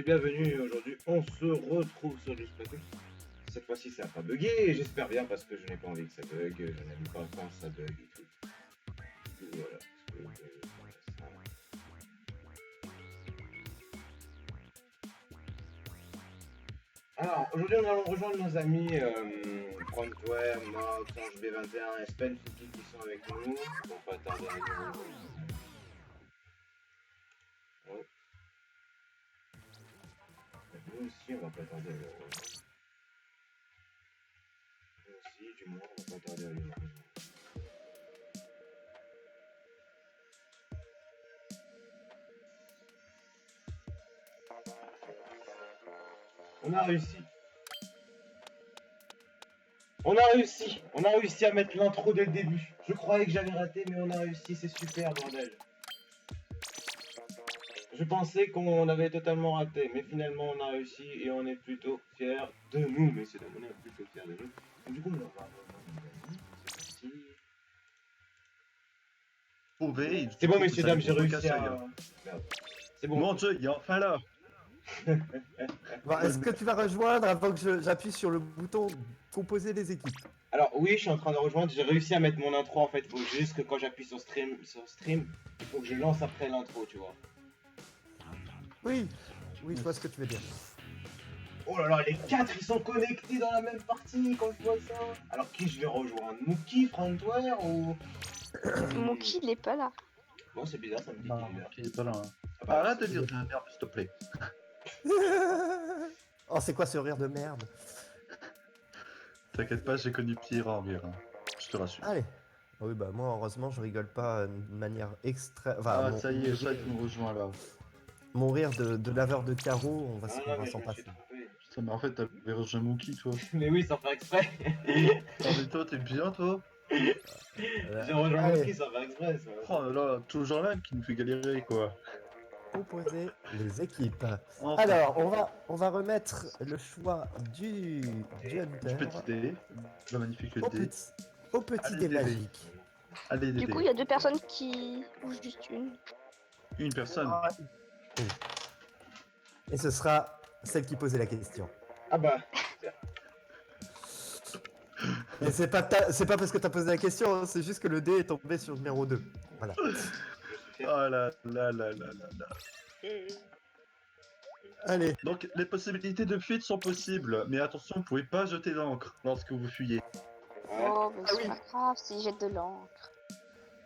et bienvenue. Aujourd'hui, on se retrouve sur du Splatoon. Cette fois-ci, ça n'a pas bugué et j'espère bien parce que je n'ai pas envie que ça bug. Je n'aime pas quand ça bug et tout. Et voilà. Alors, aujourd'hui, nous allons rejoindre nos amis Frontware, Mox, Ange B21 et Spen Fouki qui sont avec nous. Ils vont pas tarder à nous rejoindre. Ouais. Nous aussi, on va pas tarder à les rejoindre. Nous aussi, du moins, on va pas tarder à les rejoindre. On a réussi. On a réussi à mettre l'intro dès le début. Je croyais que j'allais rater, mais on a réussi, c'est super, bordel. Je pensais qu'on avait totalement raté, mais finalement on a réussi et on est plutôt fiers de nous, messieurs dames, on est plutôt fiers de nous. Donc, du coup, on va voir c'est parti. C'est bon, messieurs dames, j'ai réussi à... Merde. C'est bon. Mon Dieu, il est enfin là. Bon, est-ce que tu vas rejoindre avant que j'appuie sur le bouton composer les équipes? Alors oui, je suis en train de rejoindre, j'ai réussi à mettre mon intro en fait, il faut juste que quand j'appuie sur stream, il faut que je lance après l'intro, tu vois. Oui, je vois ce que tu veux dire. Oh là là, les 4 ils sont connectés dans la même partie quand je vois ça. Alors qui je vais rejoindre? Mookie, Frontware ou... Mookie il est pas là. Bon c'est bizarre, ça me dit Non, qu'il est là. il est pas là. Ah bah, Arrête de dire de la merde, s'il te plaît. Oh, c'est quoi ce rire de merde? T'inquiète pas, j'ai connu pire en rire. Hein. Je te rassure. Allez. Oui, bah moi, heureusement, je rigole pas de manière extrême. Enfin, Ah, ça y est, ça nous rejoint là. mon rire de laveur de carreaux, on va Ah non, mais s'en je me passer. suis trompé. Putain, mais en fait, t'avais rejoint Mookie, toi. Mais oui, sans faire exprès. Ah, mais toi, t'es bien, toi. J'ai rejoint Allez. Mookie sans faire exprès. Ça. Oh là là, toujours là qui nous fait galérer, quoi. Composer les équipes. Enfin, Alors, on va remettre le choix du Hunter du petit dé, la magnifique au dé. petit Allez, dé Dédé. magique. Allez, Du Dédé. coup, il y a deux personnes qui. Ou juste une. Une personne. Et ce sera celle qui posait la question. Ah bah, Et c'est pas parce que t'as posé la question, hein, c'est juste que le dé est tombé sur le numéro 2. Voilà. je suis fier. Oh là là là là là là. Allez. Donc, les possibilités de fuite sont possibles, mais attention, vous pouvez pas jeter l'encre lorsque vous fuyez. Ouais. Oh, mais Ah c'est oui. pas grave s'il jette de l'encre.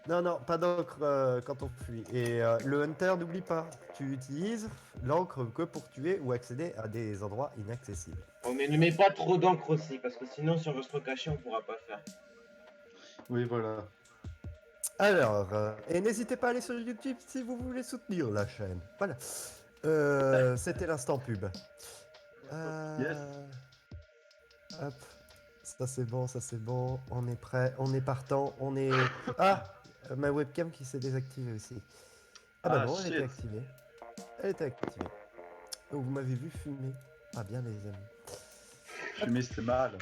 Non, pas d'encre quand on fuit. Et le hunter, n'oublie pas, tu utilises l'encre que pour tuer ou accéder à des endroits inaccessibles. Oh, mais ne mets pas trop d'encre aussi, parce que sinon, si on veut se recacher, on pourra pas faire. Oui, voilà. Alors, et n'hésitez pas à aller sur YouTube si vous voulez soutenir la chaîne. Voilà. C'était l'instant pub. Yes. Hop. Ça c'est bon, on est prêt, on est partant, on est... Ah, ma webcam qui s'est désactivée aussi. Ah bah Ah, non, elle shit. était activée. Elle était activée. Donc vous m'avez vu fumer. Ah bien les amis. Fumer, c'est mal.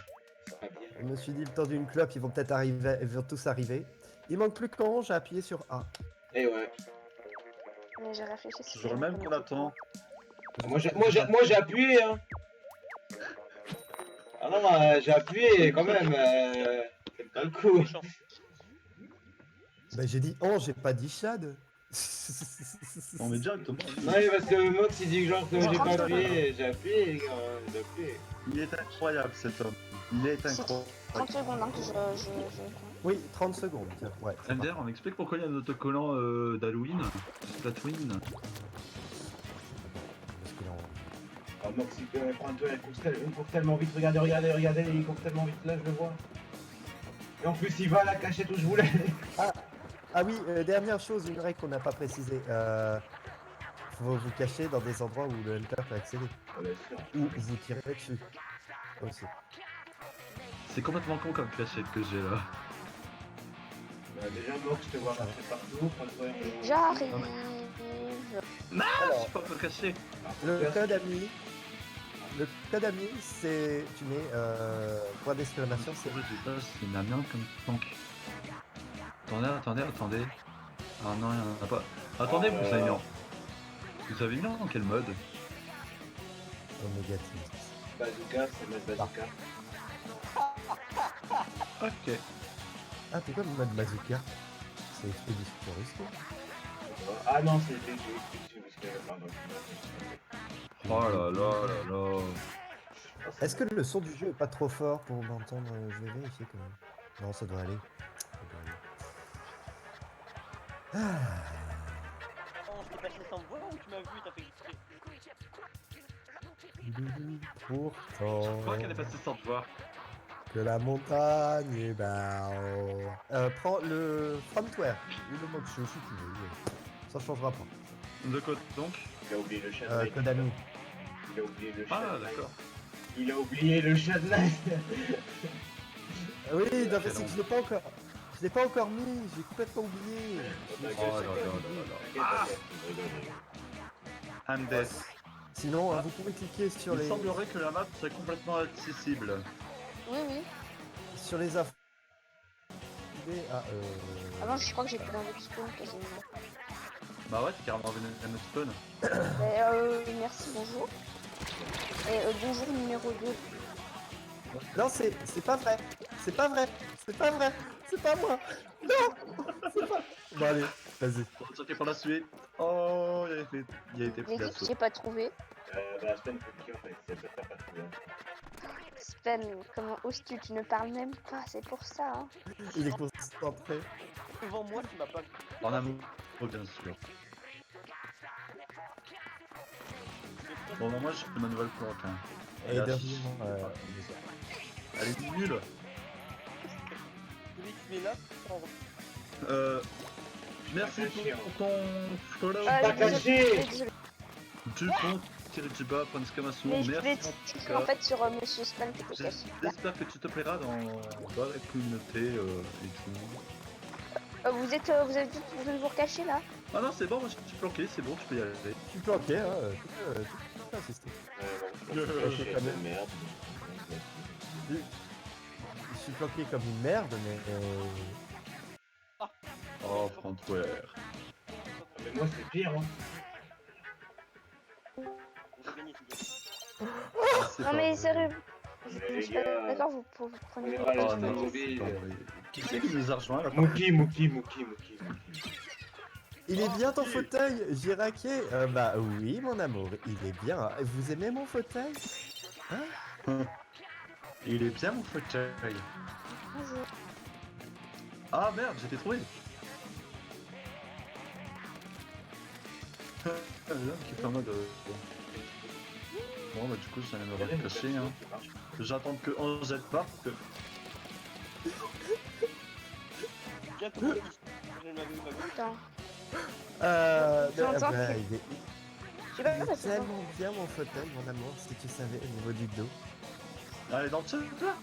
Ça va bien. Je me suis dit le temps d'une clope, ils vont peut-être arriver, ils vont tous arriver. Il manque plus qu'un, j'ai appuyé sur A. Et ouais. Mais j'ai réfléchi. C'est toujours le même qu'on attend. Moi j'ai appuyé, hein. Ah non, j'ai appuyé quand même. C'est pas le coup. Bah j'ai dit on, j'ai pas dit Chad. On met directement. Non, mais parce que Mox il dit genre que j'ai pas appuyé. J'ai appuyé, les gars. J'ai appuyé. Il est incroyable cet homme. Il est C'est incroyable. 30 secondes hein, que je... Oui, 30 secondes, tiens. Ouais. c'est MDR, on explique pourquoi il y a un autocollant d'Halloween Splatoon. parce que là, Ah, Mox il peut prendre toi, il court tellement vite. Regardez, il court tellement vite. Là, je le vois. Et en plus, il va à la cachette où je voulais. Ah oui, dernière chose, une règle qu'on n'a pas précisée. Faut vous cacher dans des endroits où le hunter peut accéder. Ah, bien sûr. Ou vous tirez dessus. Aussi. C'est complètement con comme cachette que j'ai là. Bah, déjà, Mox, je te vois marcher partout. Frontware, J'arrive. Je peux pas me cacher. Le code ami. Le code ami, c'est. Tu mets point d'exclamation, c'est. C'est une amiante comme tank. Attendez. Ah non, il y en a pas. Attendez, vous avez mis en quel mode? Omega Team. Bazooka, c'est mode bazooka. Ok. Ah, t'es quoi le mode bazooka? C'est expédition risquée. Ah non, c'est expédition musculaire, pardon. Oh là là là là. Est-ce que le son du jeu est pas trop fort pour m'entendre? Je vais vérifier quand même. Non, ça doit aller. Ça doit aller. Ah. Oh, je t'ai passé sans voix ou tu m'as vu, t'as fait exprès? Je crois qu'elle est Pourtant passée sans te voir. que la montagne est belle. Prends le frontware ou le moxio si tu veux. Ça changera pas. De quoi donc? Il a oublié le chat. Konami. Il a oublié le chat. Ah d'accord. Il a oublié le chat de live. Oui, non, mais Quel c'est que je l'ai pas encore. Je l'ai pas encore mis, j'ai complètement oublié. Oh là là là là. I'm dead. Sinon, vous pouvez cliquer sur Il les semblerait que la map serait complètement accessible. Oui, oui. sur les infos. Avant, je crois que j'ai plus envie de spawn quasiment. Bah ouais, t'es carrément venu à notre spawn. Merci, bonjour. Et bonjour numéro 2. Non, c'est pas vrai. C'est pas vrai. C'est pas vrai. C'est pas moi. Non. C'est pas. Bon allez, vas-y. Bon, ok pour la suite. Oh, il a été pris L'équipe, d'assaut. j'ai pas trouvé. Bah, Spen Cookie en fait, c'est ça, t'as pas trouvé. Spen, comment oses-tu? Tu ne parles même pas, c'est pour ça. Hein. Il est concentré. Devant moi, tu m'as pas vu. En amour, bien sûr. Bon, bah, moi j'ai ma nouvelle planque. Hein. Et Là, derrière, elle est nulle. Celui qui est là, prends. Merci pour ton follow. Pas caché. Désolé. Du pont, tiré du bas, point d'exclamation. Mais je Merci vais en tout en cas. fait sur Monsieur Spen qui était caché. J'espère que tu te plairas dans la communauté et tout. Vous êtes dit que vous devez vous recacher là? Ah non, c'est bon, moi je suis planqué, c'est bon, tu peux y aller. je suis planqué, hein. Tu peux assister. Je suis quand même. merde. Je suis planqué comme une merde, mais. Oh, frontware. Mais moi c'est pire, hein. J'ai gagné, c'est gagné. Non mais sérieux, Mais je les suis pas gars, d'accord, vous prenez. on est pas là, Oh c'est non, mobile. c'est pas vrai. Qui c'est qui nous a rejoint là? Mookie. Il est bien ton fauteuil, Jiraké. Bah oui, mon amour, il est bien. Vous aimez mon fauteuil? Il est bien mon fauteuil. Bonjour. Ah merde, j'ai été trouvé. L'homme qui est en mode. Bon bah du coup ça vient de me recacher hein. J'attends que Angèle parte. Tiens, tout le monde, je l'avais pas vu. Attends, Bah, J'entends. il est je sais pas il est pourquoi c'est tellement bien mon fauteuil, mon amour, si tu savais au niveau du dos. Allez dans le chat là.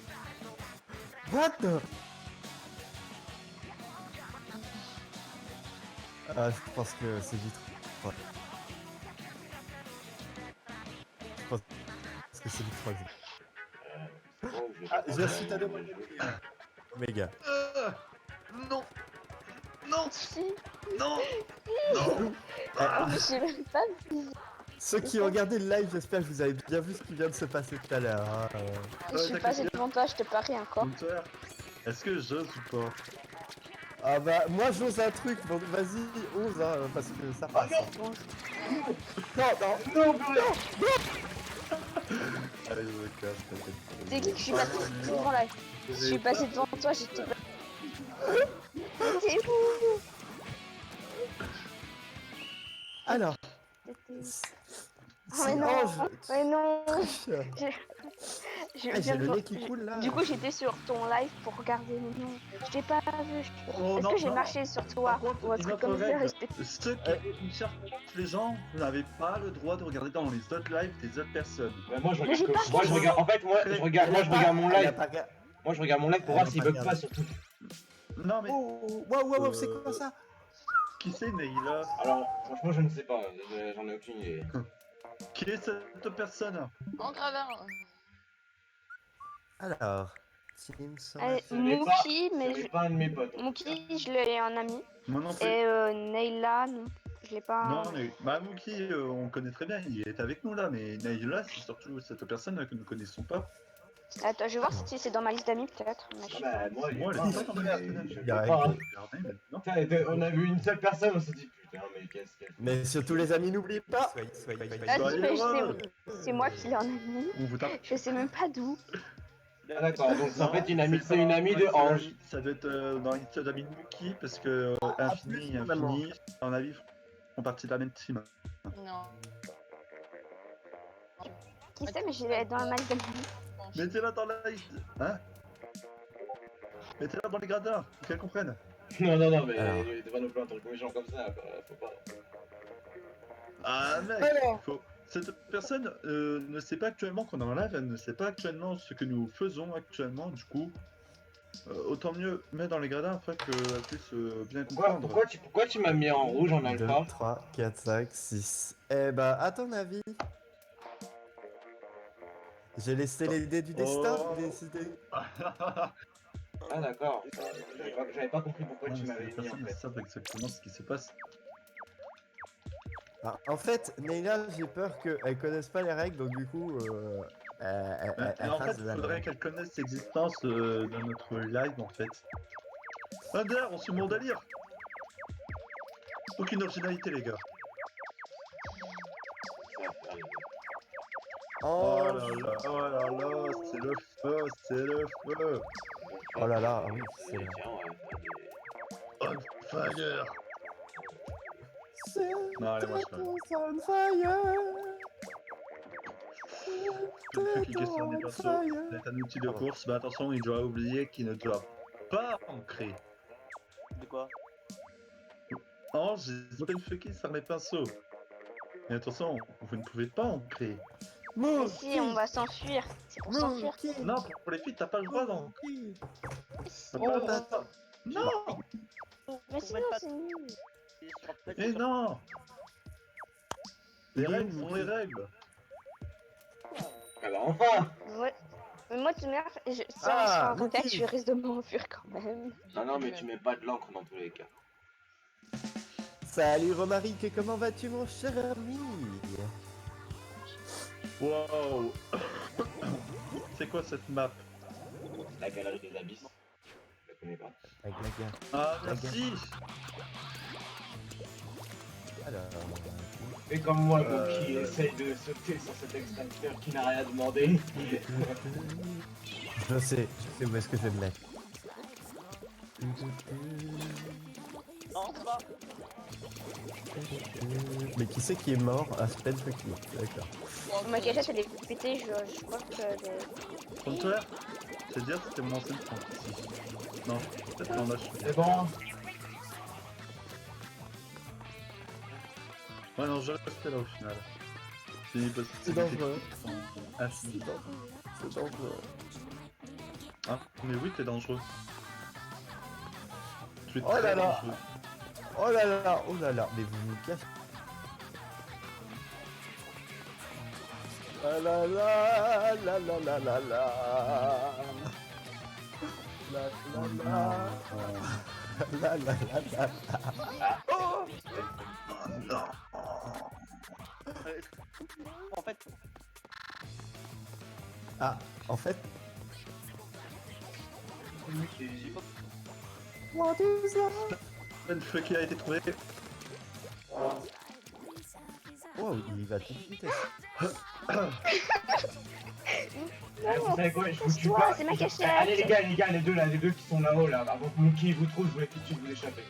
What the... je pense que c'est du trop. Ouais. Je pense que c'est du 3. Ah, j'ai reçu ta demande. Méga. Non. Non. Si, Non. Non. Ah, j'ai même pas vu. ceux qui ont regardé le live, j'espère que vous avez bien vu ce qui vient de se passer tout à l'heure. Hein. Je suis passé devant toi, je te parie encore. Hunter, est-ce que j'ose ou pas? Ah bah, moi j'ose un truc, donc vas-y, ose, hein, parce que ça passe. Bon, Non, non, non. Allez je me casse, t'inquiète. c'est qui que je suis passé devant là? Je suis passé devant toi, j'étais pas. T'es où? Alors, Oh mais non, mais non. J'ai le nez qui coule là. Du coup, j'étais sur ton live pour regarder, mais non, je t'ai pas vu. Oh, Est-ce non, que j'ai non. marché sur toi Par contre, ou un une truc autre comme ça? règle, Respecte- ceux qui cherchent les gens, vous n'avez pas le droit de regarder dans les autres lives des autres personnes. Mais moi je Mais j'ai regarde pas que... Moi je regarde... En fait moi je regarde mon live. Moi je regarde mon live pour voir s'il bug pas surtout. Non mais Oh, wow, c'est quoi ça? qui c'est Neila? Alors franchement je ne sais pas, j'en ai aucune idée. Qui est cette personne? En gravin. Alors, Team Ce n'est pas- Mookie, mais Ce n'est pas un de mes potes. en tout cas. Mookie, je l'ai en ami. Moi non plus. Et Neila, non. Je l'ai pas. Non, mais Mookie, on connaît très bien, il est avec nous là, mais Naïla, c'est surtout cette personne que nous connaissons pas. Attends, je vais voir si c'est dans ma liste d'amis peut-être. Mais je sais pas. Bah, moi, Moi, il elle est est pas, pas dans ma liste je d'amis. le Il y a vois pas, hein. Regardez maintenant. Putain, on a vu une seule personne, on s'est dit putain, mais qu'est-ce qu'elle fait? Mais surtout les amis, n'oubliez pas. Ah, Soyez mais heureux. c'est moi qui l'ai en ami. On vous tape. Je sais même pas d'où. Ah d'accord, donc en Non, fait c'est c'est une amie de Ange. Ça doit être dans la liste d'amis de Mookie parce que Infini plus, et finalement. Infini, à mon avis, font partie de la même team. Non. Qui sait, mais je l'ai dans ma liste d'amis. Mettez-la dans la liste. Hein? Mettez-la dans les gradins, pour qu'elle comprenne. Non, mais Alors. il était pas non plus un truc méchant comme ça, quoi, faut pas. Ah mec, Alors. faut... Cette personne ne sait pas actuellement qu'on est en live, elle ne sait pas actuellement ce que nous faisons actuellement, du coup, autant mieux mettre dans les gradins afin qu'elle puisse bien comprendre. Pourquoi tu m'as mis en rouge en 2, alpha? 3, 4, 5, 6. Eh bah, à ton avis, j'ai laissé les dés du destin Oh. décider. Ah d'accord, j'avais pas compris pourquoi Non, tu mais m'avais ces mis en personnes fait. savent exactement ce qui se passe. Ah, en fait, Neila, j'ai peur qu'elle connaisse pas les règles, donc du coup, elle En fait, fasse il la faudrait merde. qu'elle connaisse l'existence de notre live en fait. Under, on suit mon délire. Aucune originalité les gars. Oh, Oh là là, c'est le feu, c'est le feu. Oh là là, oui, c'est vrai. On fire. C'est Non, allez, moi je on fire. peux cliquer sur les persos. C'est un outil de course, mais attention, il doit oublier qu'il ne doit pas ancrer. De quoi? Ange, j'ai pas une fucking sur mes pinceaux. Mais attention, vous ne pouvez pas ancrer. Mais si, on va s'enfuir. C'est pour s'enfuir. Non, pour les filles, t'as pas le droit d'ancrer. T'as pas le droit. Non. Mais sinon, c'est nul. Mais non. Les règles sont les règles. Alors enfin! Ouais. Mais moi, tu m'as. Si on Ah, sera en contact, Mookie. je risque de m'enfuir quand même. Non, mais tu mets pas de l'encre dans tous les cas. Salut Romaric, comment vas-tu mon cher ami? Wow. C'est quoi cette map? La galerie des abysses. Je la connais pas. Avec la guerre. Ah, merci. Alors, Et comme moi, qui essaye de sauter sur cet extracteur qui n'a rien demandé. je sais où est-ce que je vais me mettre. Non, c'est pas. Mais qui c'est qui est mort à Spell Fucking? D'accord. Ma cachette, elle est pétée, je crois que. Frontière? C'est dire c'était mon ancienne front ici. Non, peut-être qu'on a C'est bon. Ouais, non, je restais là au final. Parce que C'est dangereux. Infini. C'est dangereux. Ah, mais oui, t'es dangereux. Tu es Oh très là là. dangereux. Oh là là, mais vous vous cachez. Ah là là, la la la la la. La la la. La la la la. Oh non. En fait, Ah, en fait. What is that? Un feu qui a été trouvé. Wow, il va tout de vitesse. Vous savez quoi, je vous tue Toi, pas. c'est ma cachette. Allez les gars, les deux qui sont là-haut là, avant que Mookie vous trouve, je voulais tout de suite vous échapper.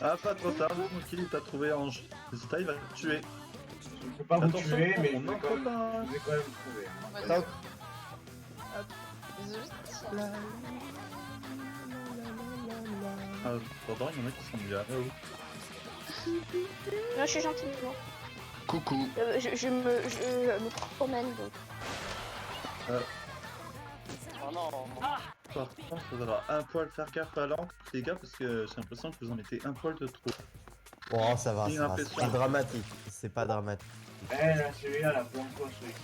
Ah, pas trop tard, Mookie t'a trouvé Ange. Résultat, il va te tuer. Je ne peux pas vous Attention, tuer, mais je on vais n'entre quand même, pas. je vais quand même vous trouver. hein. Donc, Ah, pourtant, il y en a qui sont bien. Oh. Non, je suis gentil, non. Coucou. Je me promène donc. oh non. Par contre, il faudra un poil faire gaffe à l'encre, les gars, parce que j'ai l'impression que vous en mettez un poil de trop. oh, ça va, J'ai ça va. l'impression. C'est pas dramatique. C'est pas dramatique. Eh là, celui-là, la plein de fois, celui-ci.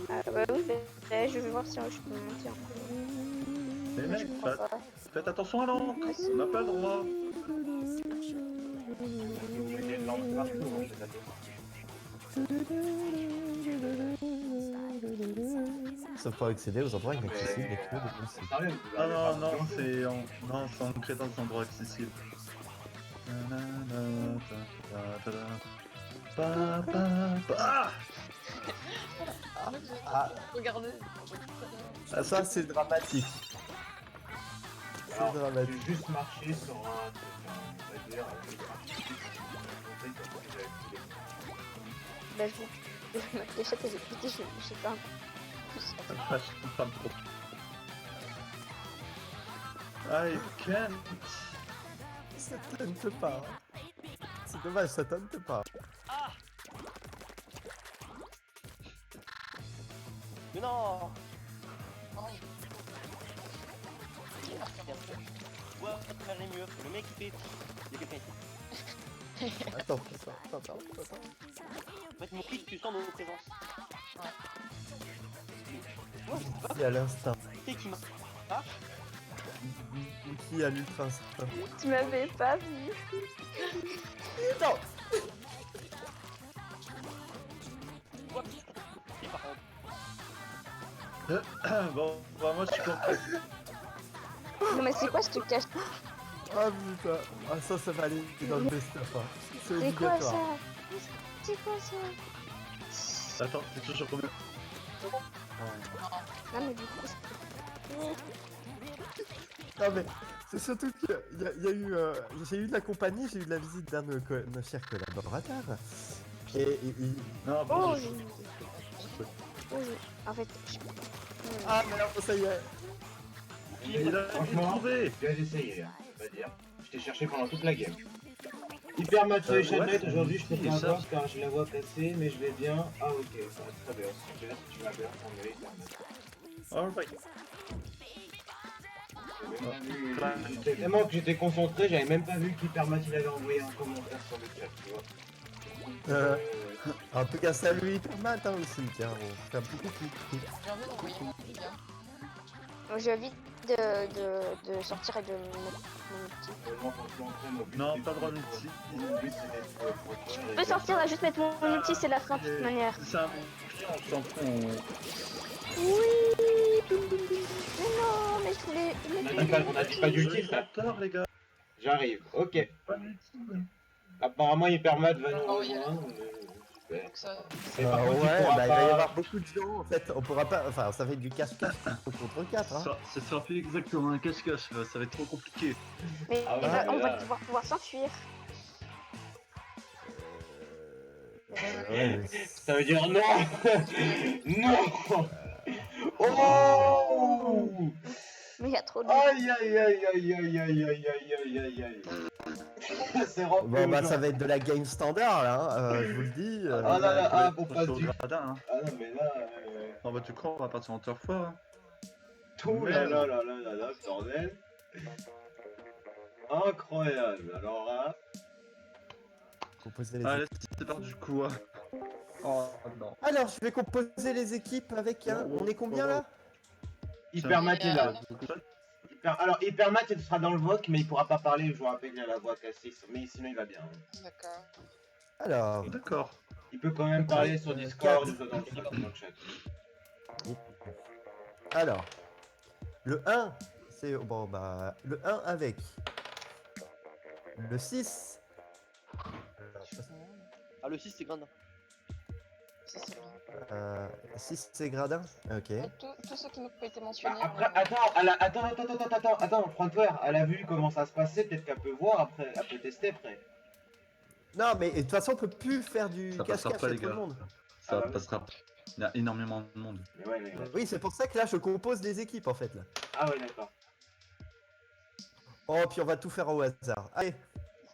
Ah bah oui, mais je vais voir si je peux monter encore. Les mecs, Je crois pas. faites attention à l'encre, on n'a pas le droit. un peu partout, hein, cet tableau. Sauf pour accéder aux endroits Ah, mais, inaccessibles et clos de c'est sérieux, vous Ah avez non, pas non, de c'est en... non, c'est ancré dans des endroits accessibles. Ah, Ah, Regardez. ça c'est dramatique. C'est Alors, dramatique. j'ai juste marché sur un truc, hein, on va dire, j'ai marché dessus, je vais vous montrer comment j'avais trouvé. Bah, je vous les chats, j'ai pété, je sais pas. Ah, je comprends trop. I can't. Ça tente pas. C'est dommage, ça tente pas. Mais non. Ouais, ça allait mieux. Le mec il fait. Il y a quelqu'un ici. Attends. En fait, mon clic, tu sens nos présences. Qui a l'instinct. Qui qui m'a. Qui a l'ultra instinct. Tu m'avais pas vu. Non. Et par contre. Bon, bah, moi je suis content. Non, mais c'est quoi ce truc cache? Ah putain. Ah ça va aller dans le best-of. Hein. C'est C'est quoi obligatoire. ça? C'est quoi ça? Attends, c'est toujours combien? Non, mais du coup, c'est... Non mais c'est surtout que y a eu, j'ai eu de la compagnie, j'ai eu de la visite d'un de nos chers collaborateurs. Et Non, Oh, bon, oui. En fait, ah mais non, ça y est. il a Franchement, trouvé. bien essayé, hein, on va dire. Je t'ai cherché pendant toute la game. Hyper match sur les ouais, chanettes, aujourd'hui je te il fais un sort. poste car je la vois passer, mais je vais bien. Ah ok, ça va très bien, super, si tu vas bien, tant mieux, Hyper match. Alright. J'étais tellement que j'étais concentré, j'avais même pas vu qu'Hypermat il avait envoyé un commentaire sur le chat, tu vois. En tout cas salut Hypermat hein, aussi, tiens, on fait un petit coucou. J'ai envie d'envoyer mon truc, hein. donc j'ai envie de sortir et de mettre mon outil. Non, pas droit multi. Je peux sortir là, juste mettre mon outil, c'est la fin de toute manière. C'est un client, on s'en fout. Oui. Mais non, mais je voulais... On a dit pas d'ulti, frère. Tard, les gars. J'arrive, ok. Pas multi. Apparemment Hypermat va nous Oh, oui. rejoindre. Super. Donc ça... Et par contre, Ouais, il pourra bah il va y pas- avoir beaucoup de gens en fait, on pourra pas, enfin ça fait du cache-cache contre 4 hein. Ça sera plus exactement un cache-cache, ça va être trop compliqué. Mais Ah ouais, on va là. devoir pouvoir s'enfuir. Ouais, mais Ça veut dire non. Non. Oh. Mais il y a trop de... Aïe aïe aïe aïe aïe aïe aïe aïe aïe aïe aïe. C'est rempli. bon bah aux ça gens. va être de la game standard là, hein, je vous le dis. Ah là là, ah, faut pas se au dire. gradin, hein. Ah non mais là, Non, bah tu crois, on va partir en turf war. Hein. tout là là là là là là, bordel. Incroyable. Alors là, Composer les Allez, c'est parti du coup. Hein. Oh non. Alors je vais composer les équipes avec un. On est combien là? Hypermat est là. Euh, Alors Hypermat il sera dans le VOC mais il pourra pas parler, je vous rappelle il a la voix cassée, mais sinon il va bien. D'accord. Alors. D'accord. Il peut quand même parler sur Discord ou quatre. dans le chat. Alors. Le 1, c'est. Bon bah. Le 1 avec. Le 6. Ah, le 6 c'est grande. Ça, c'est bien. 6 c'est gradin. Ok. Et tous ceux qui n'ont pas été mentionnés. Après, attends, Frontware, elle a vu comment ça se passait, peut-être qu'elle peut voir après, elle peut tester après. Non mais de toute façon on peut plus faire du Ça passera cache-cache pas, à les tout le gars. monde. Ça Ah ouais. passera pas. Il y a énormément de monde. Mais ouais, mais... Oui c'est pour ça que là je compose des équipes en fait là. Ah ouais, d'accord. Oh puis on va tout faire au hasard. Allez.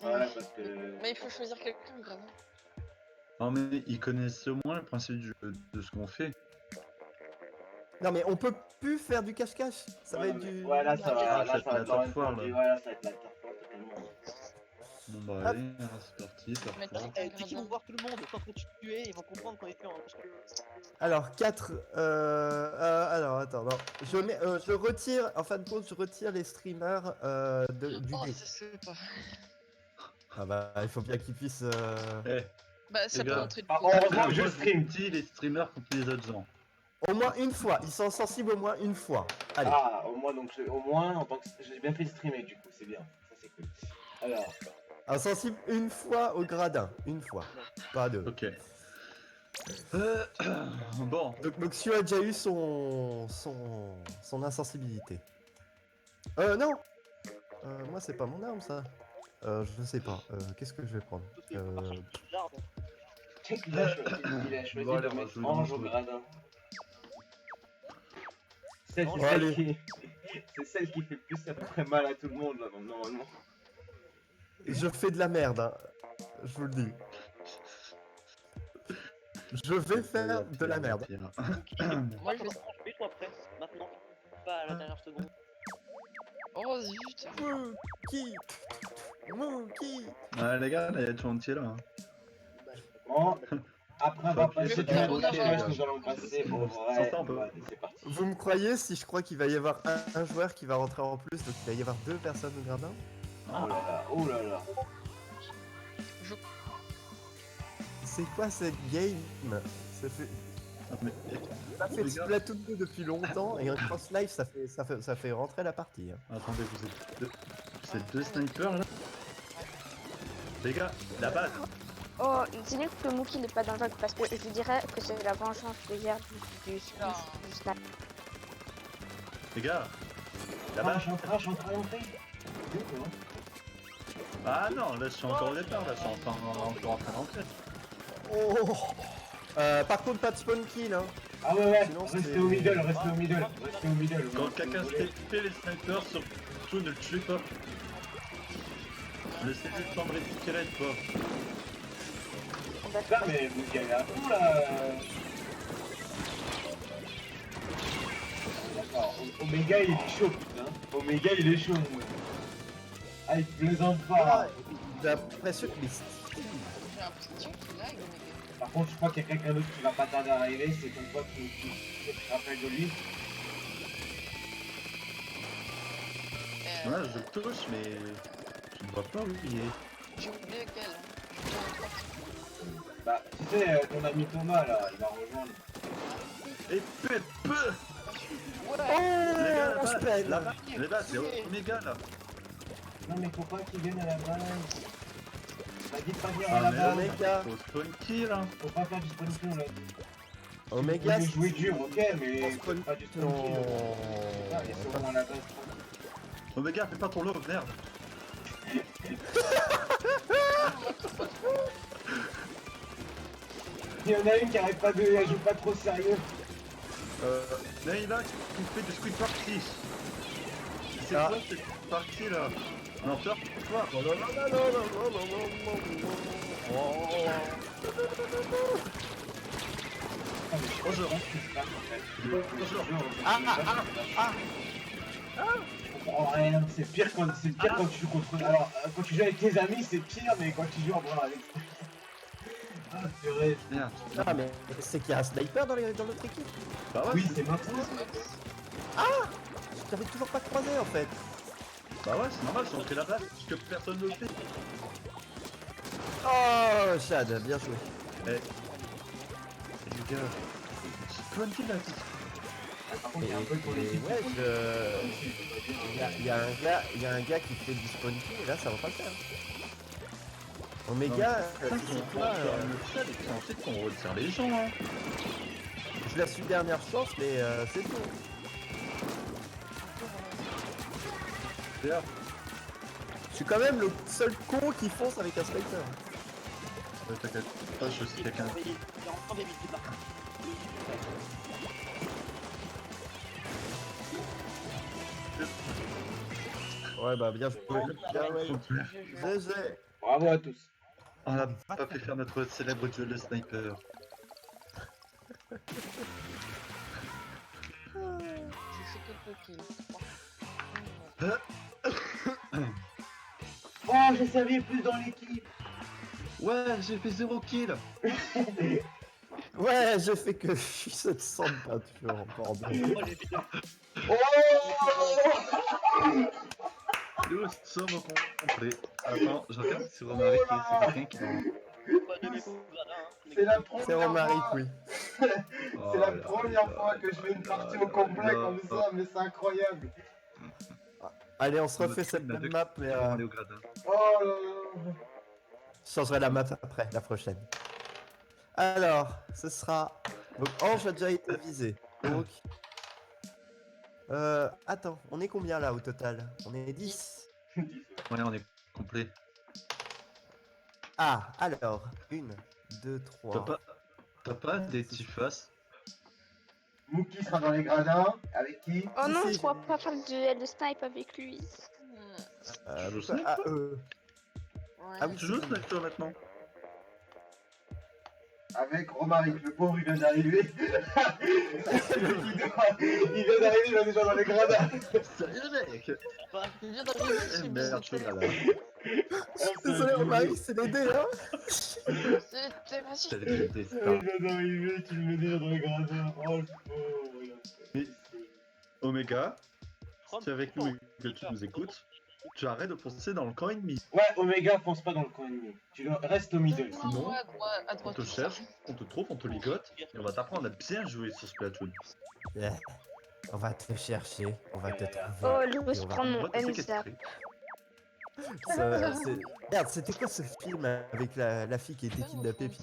Ouais, parce que... Mais il faut choisir quelqu'un, vraiment. Non, mais ils connaissent au moins le principe de ce qu'on fait. Non mais on peut plus faire du cache-cache. Ça va Ouais, être mais- du. Ouais, là ça va, Ah, là ça ça va va être dans la une foire, produit, là. ouais, là ça va être la tarte totalement. Bon bah Hop. allez, hein, c'est parti, ça Mais repart. t'as- Dès qu'ils vont voir tout le monde, sans trop tuer, ils vont comprendre qu'on est fait en. Alors 4. Alors attends, non. Je retire, en fin de compte, je retire les streamers du Oh, dé. ça c'est pas. Ah bah, il faut bien qu'ils puissent. Eh, Bah, ça peut gars. entrer de Ah, côté. heureusement que je moi, stream. dis les streamers contre les autres gens. Au moins une fois. Ils sont sensibles au moins une fois. Allez. Ah, au moins, donc, au moins, en tant que j'ai bien fait le streamer du coup, c'est bien. Ça, c'est cool. Alors, Insensible une fois au gradin. Une fois. Pas deux. Ok. Bon, Donc Xio a déjà eu son insensibilité. Non. Moi c'est pas mon arme ça. Je sais pas. Qu'est-ce que je vais prendre il a choisi Bon, allez, de on va mettre jouer ange dans au le jeu. gradin. C'est Bon, celle allez. qui... C'est celle qui fait le plus à peu près mal à tout le monde, là, normalement. Je fais de la merde, hein. Je vous le dis. Je vais faire de la merde. Moi, je vais. Mets-toi presse, maintenant. Pas à la dernière seconde. Oh, zut. Mookie. Ouais, les gars, il y a du entier là. Hein. Bon, après avoir Ok, passé c'est de la bon, podcast, d'accord. nous allons passer au vrai Sans ça, on peut- mode. C'est parti. Vous me croyez si je crois qu'il va y avoir un joueur qui va rentrer en plus, donc il va y avoir deux personnes au gradin? Oh là là, oh là là. C'est quoi cette game? Ça fait... Mais, Ça fait les gars. Splatoon 2 depuis longtemps et un cross live ça fait rentrer la partie. Hein. attendez, vous êtes deux snipers là. Les gars, la base. Oh, dis-lui que Mookie n'est pas dans le jeu parce que je lui dirais que c'est la vengeance de hier du snap. Les gars, la Ah, base. je suis en train d'entrer. Ah non, là je suis encore au départ, là je suis encore en train d'entrer. Oh par contre pas de spawn kill hein. Ah ouais, Sinon, restez c'est- au middle, restez au middle, restez au middle. Quand quelqu'un se fait les snipers, surtout ne le tuez pas. Laissez le temps de récupérer de pas. Putain, mais vous y allez à fond là. D'accord, Omega il est chaud putain. Omega il est chaud. Ah il plaisante pas. J'ai l'impression que les J'ai l'impression qu'il lag, mais. Par contre je crois qu'il y a quelqu'un d'autre qui va pas tarder à arriver, c'est ton pote qui te rappelle de lui. Ouais, je le touche, mais je ne vois pas où il est. J'ai oublié quel. Bah tu sais, ton ami Thomas là, il va rejoindre. Et pète peu. Oh Les gars, on se là-bas, peine. là-bas, là-bas, c'est Omega là. Non mais faut pas qu'il vienne à la base. On a dit de pas venir à Ah la merde, base. Omega. faut spawn kill hein. Faut pas faire du spawn kill là. Omega Vous jouer dur, ok, mais on spawn pas du spawn non. kill. Ah, ils sont à la base. Omega, fais pas ton lot, merde. Il y en a une qui arrête pas de... Elle joue pas trop sérieux. Naïla qui fait du squid party. C'est Ah. quoi cette partie là? Non, toi, toi. Oh là là là là là là là là là. Bonjour. Bonjour. Ah. Je comprends rien. C'est pire quand tu joues contre... Alors, quand tu joues avec tes amis, c'est pire, mais quand tu joues en bras avec... Ah, purée. Merde. Ah mais c'est qu'il y a un sniper dans notre équipe. Bah ouais, Oui, c'est maintenant. Je t'avais toujours pas croisé en fait. bah ouais, c'est normal, ils ont pris la place, parce que personne ne le fait. Oh Chad, bien joué. Eh. Les gars, spawn kill là. Par contre, il y a un peu pour les équipes. ouais, il y a un gars qui fait du spawn kill et là ça va pas le faire. Omega, Putain, c'est toi, c'est ensuite qu'on retire les gens hein. je la suis dernière chance mais c'est tout. Regarde. Je suis quand même le seul con qui fonce avec un sniper. Ouais, t'inquiète pas, je suis quelqu'un. Il est en train d'éviter là. Ouais bah bien joué. Bien joué. GG. Bravo à tous. On a pas fait faire notre célèbre duel de sniper. J'ai fait quelques kills. Oh, je savais plus dans l'équipe. Ouais, j'ai fait 0 kill. Ouais, j'ai fait que 700 de peinture, bordel. Oh, les bêtes. Oh Nous sommes au complet. Attends, je regarde sur Romaric, c'est quelqu'un qui est Pas de mec au gradin, hein. C'est la C'est première Romaric, fois. oui. Oh C'est la là première là fois que je fais une là partie là au complet là. comme ça, mais c'est incroyable. Allez, on se Notre refait cette team, la même deux map, mais qui vont aller au gradin. Oh là là. je changerai la map après, la prochaine. Alors, ce sera... Donc, Ange a déjà été visé. Donc... Attends, on est combien là au total? On est 10. Ouais, on est complet. Ah, alors, 1, 2, T'as 3... pas, t'as pas des petits faces? Mookie sera dans les gradins. Avec qui? Oh non, Si, je pourrais pas faire le duel de snipe avec lui. Tu joues pourquoi- Snake, ah, toi Ouais. Ah oui, Tu joues Snake, toi, maintenant? Avec Romaric, le pauvre il vient d'arriver. Il vient d'arriver, il va déjà dans les gradins. Sérieux, mec? Il vient d'arriver, Eh c'est merde, je suis là, là. Désolé Romaric, c'est les dés, hein. C'était facile. T'avais dit le destin. Il vient d'arriver, tu le mets déjà dans les gradins. Oh le pauvre. Mais- Omega, Oh, si tu es avec nous et que tu nous écoutes, tu arrêtes de foncer dans le camp ennemi. Ouais, Omega, fonce pas dans le coin ennemi. Tu restes au middle. Sinon, Ouais, à droite, à On droite. te cherche, on te trouve, on te ligote, et on va t'apprendre à bien jouer sur Splatoon. Yeah. On va te chercher, on va te trouver. Oh, je veux Et on va- prendre On mon va te M-Zap. séquestrer. Merde, c'était quoi ce film avec la fille qui était kidnappée puis...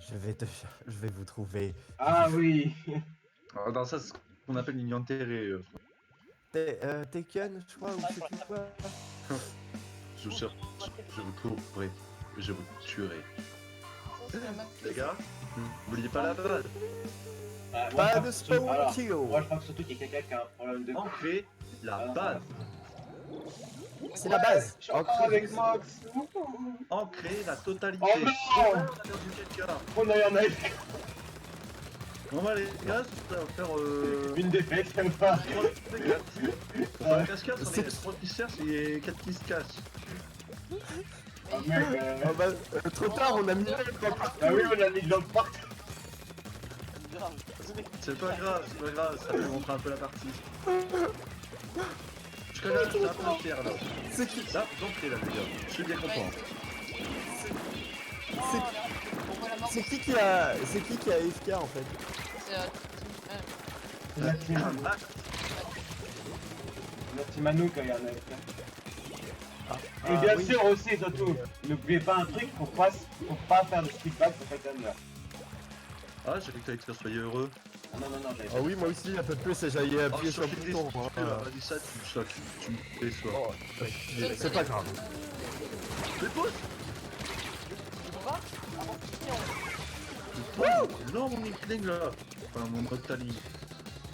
Je vais vous trouver. Ah oui. Alors, dans ça, c'est ce qu'on appelle une enterrée. Taken, je crois, ou je sais plus quoi. Je vous cherche, je vous trouverai, et je vous tuerai. Ça, c'est la map. Les gars, n'oubliez pas la balle. Pas de spawn Alors, kill. moi je pense surtout qu'il y a quelqu'un qui a un problème de Ancrez la base. C'est la base. Je suis encore avec Max. Ancrez la totalité. Oh non. On a perdu quelqu'un. On a eu un aide. Bon bah les gars, ça va faire Une défaite, c'est pas. 3 de 4. Dans la cache-cache, on est 3 qui se cherchent et 4 qui se cachent. Ah mec, Oh bah, trop tard, on a mis le ah oui, on a mis de l'autre partout. Grave. Ce mec, C'est pas grave, ça fait montrer un peu la partie. Je connais, je suis un peu fier là. C'est qui Là, vous entrez là les gars, je suis bien content. Pourquoi la mort C'est qui qui a AFK en fait? C'est C'est la team. Ah, La team Anouk, il y a un aide. Et Ah, bien oui. sûr aussi, surtout, n'oubliez pas un truc, faut pas faire de speedback pour chacun de là. Ah, j'ai cru que t'allais te dire soyez heureux. Ah non, non, non, j'avais Ah oui, moi aussi, un peu plus, et j'allais appuyer Oh, sur le je suis bouton. déçu, hein. vas-y ça, tu me choques, tu me déçois. Oh, c'est pas grave. Mais pousse. Non mon Inkling là. Enfin mon Octaling.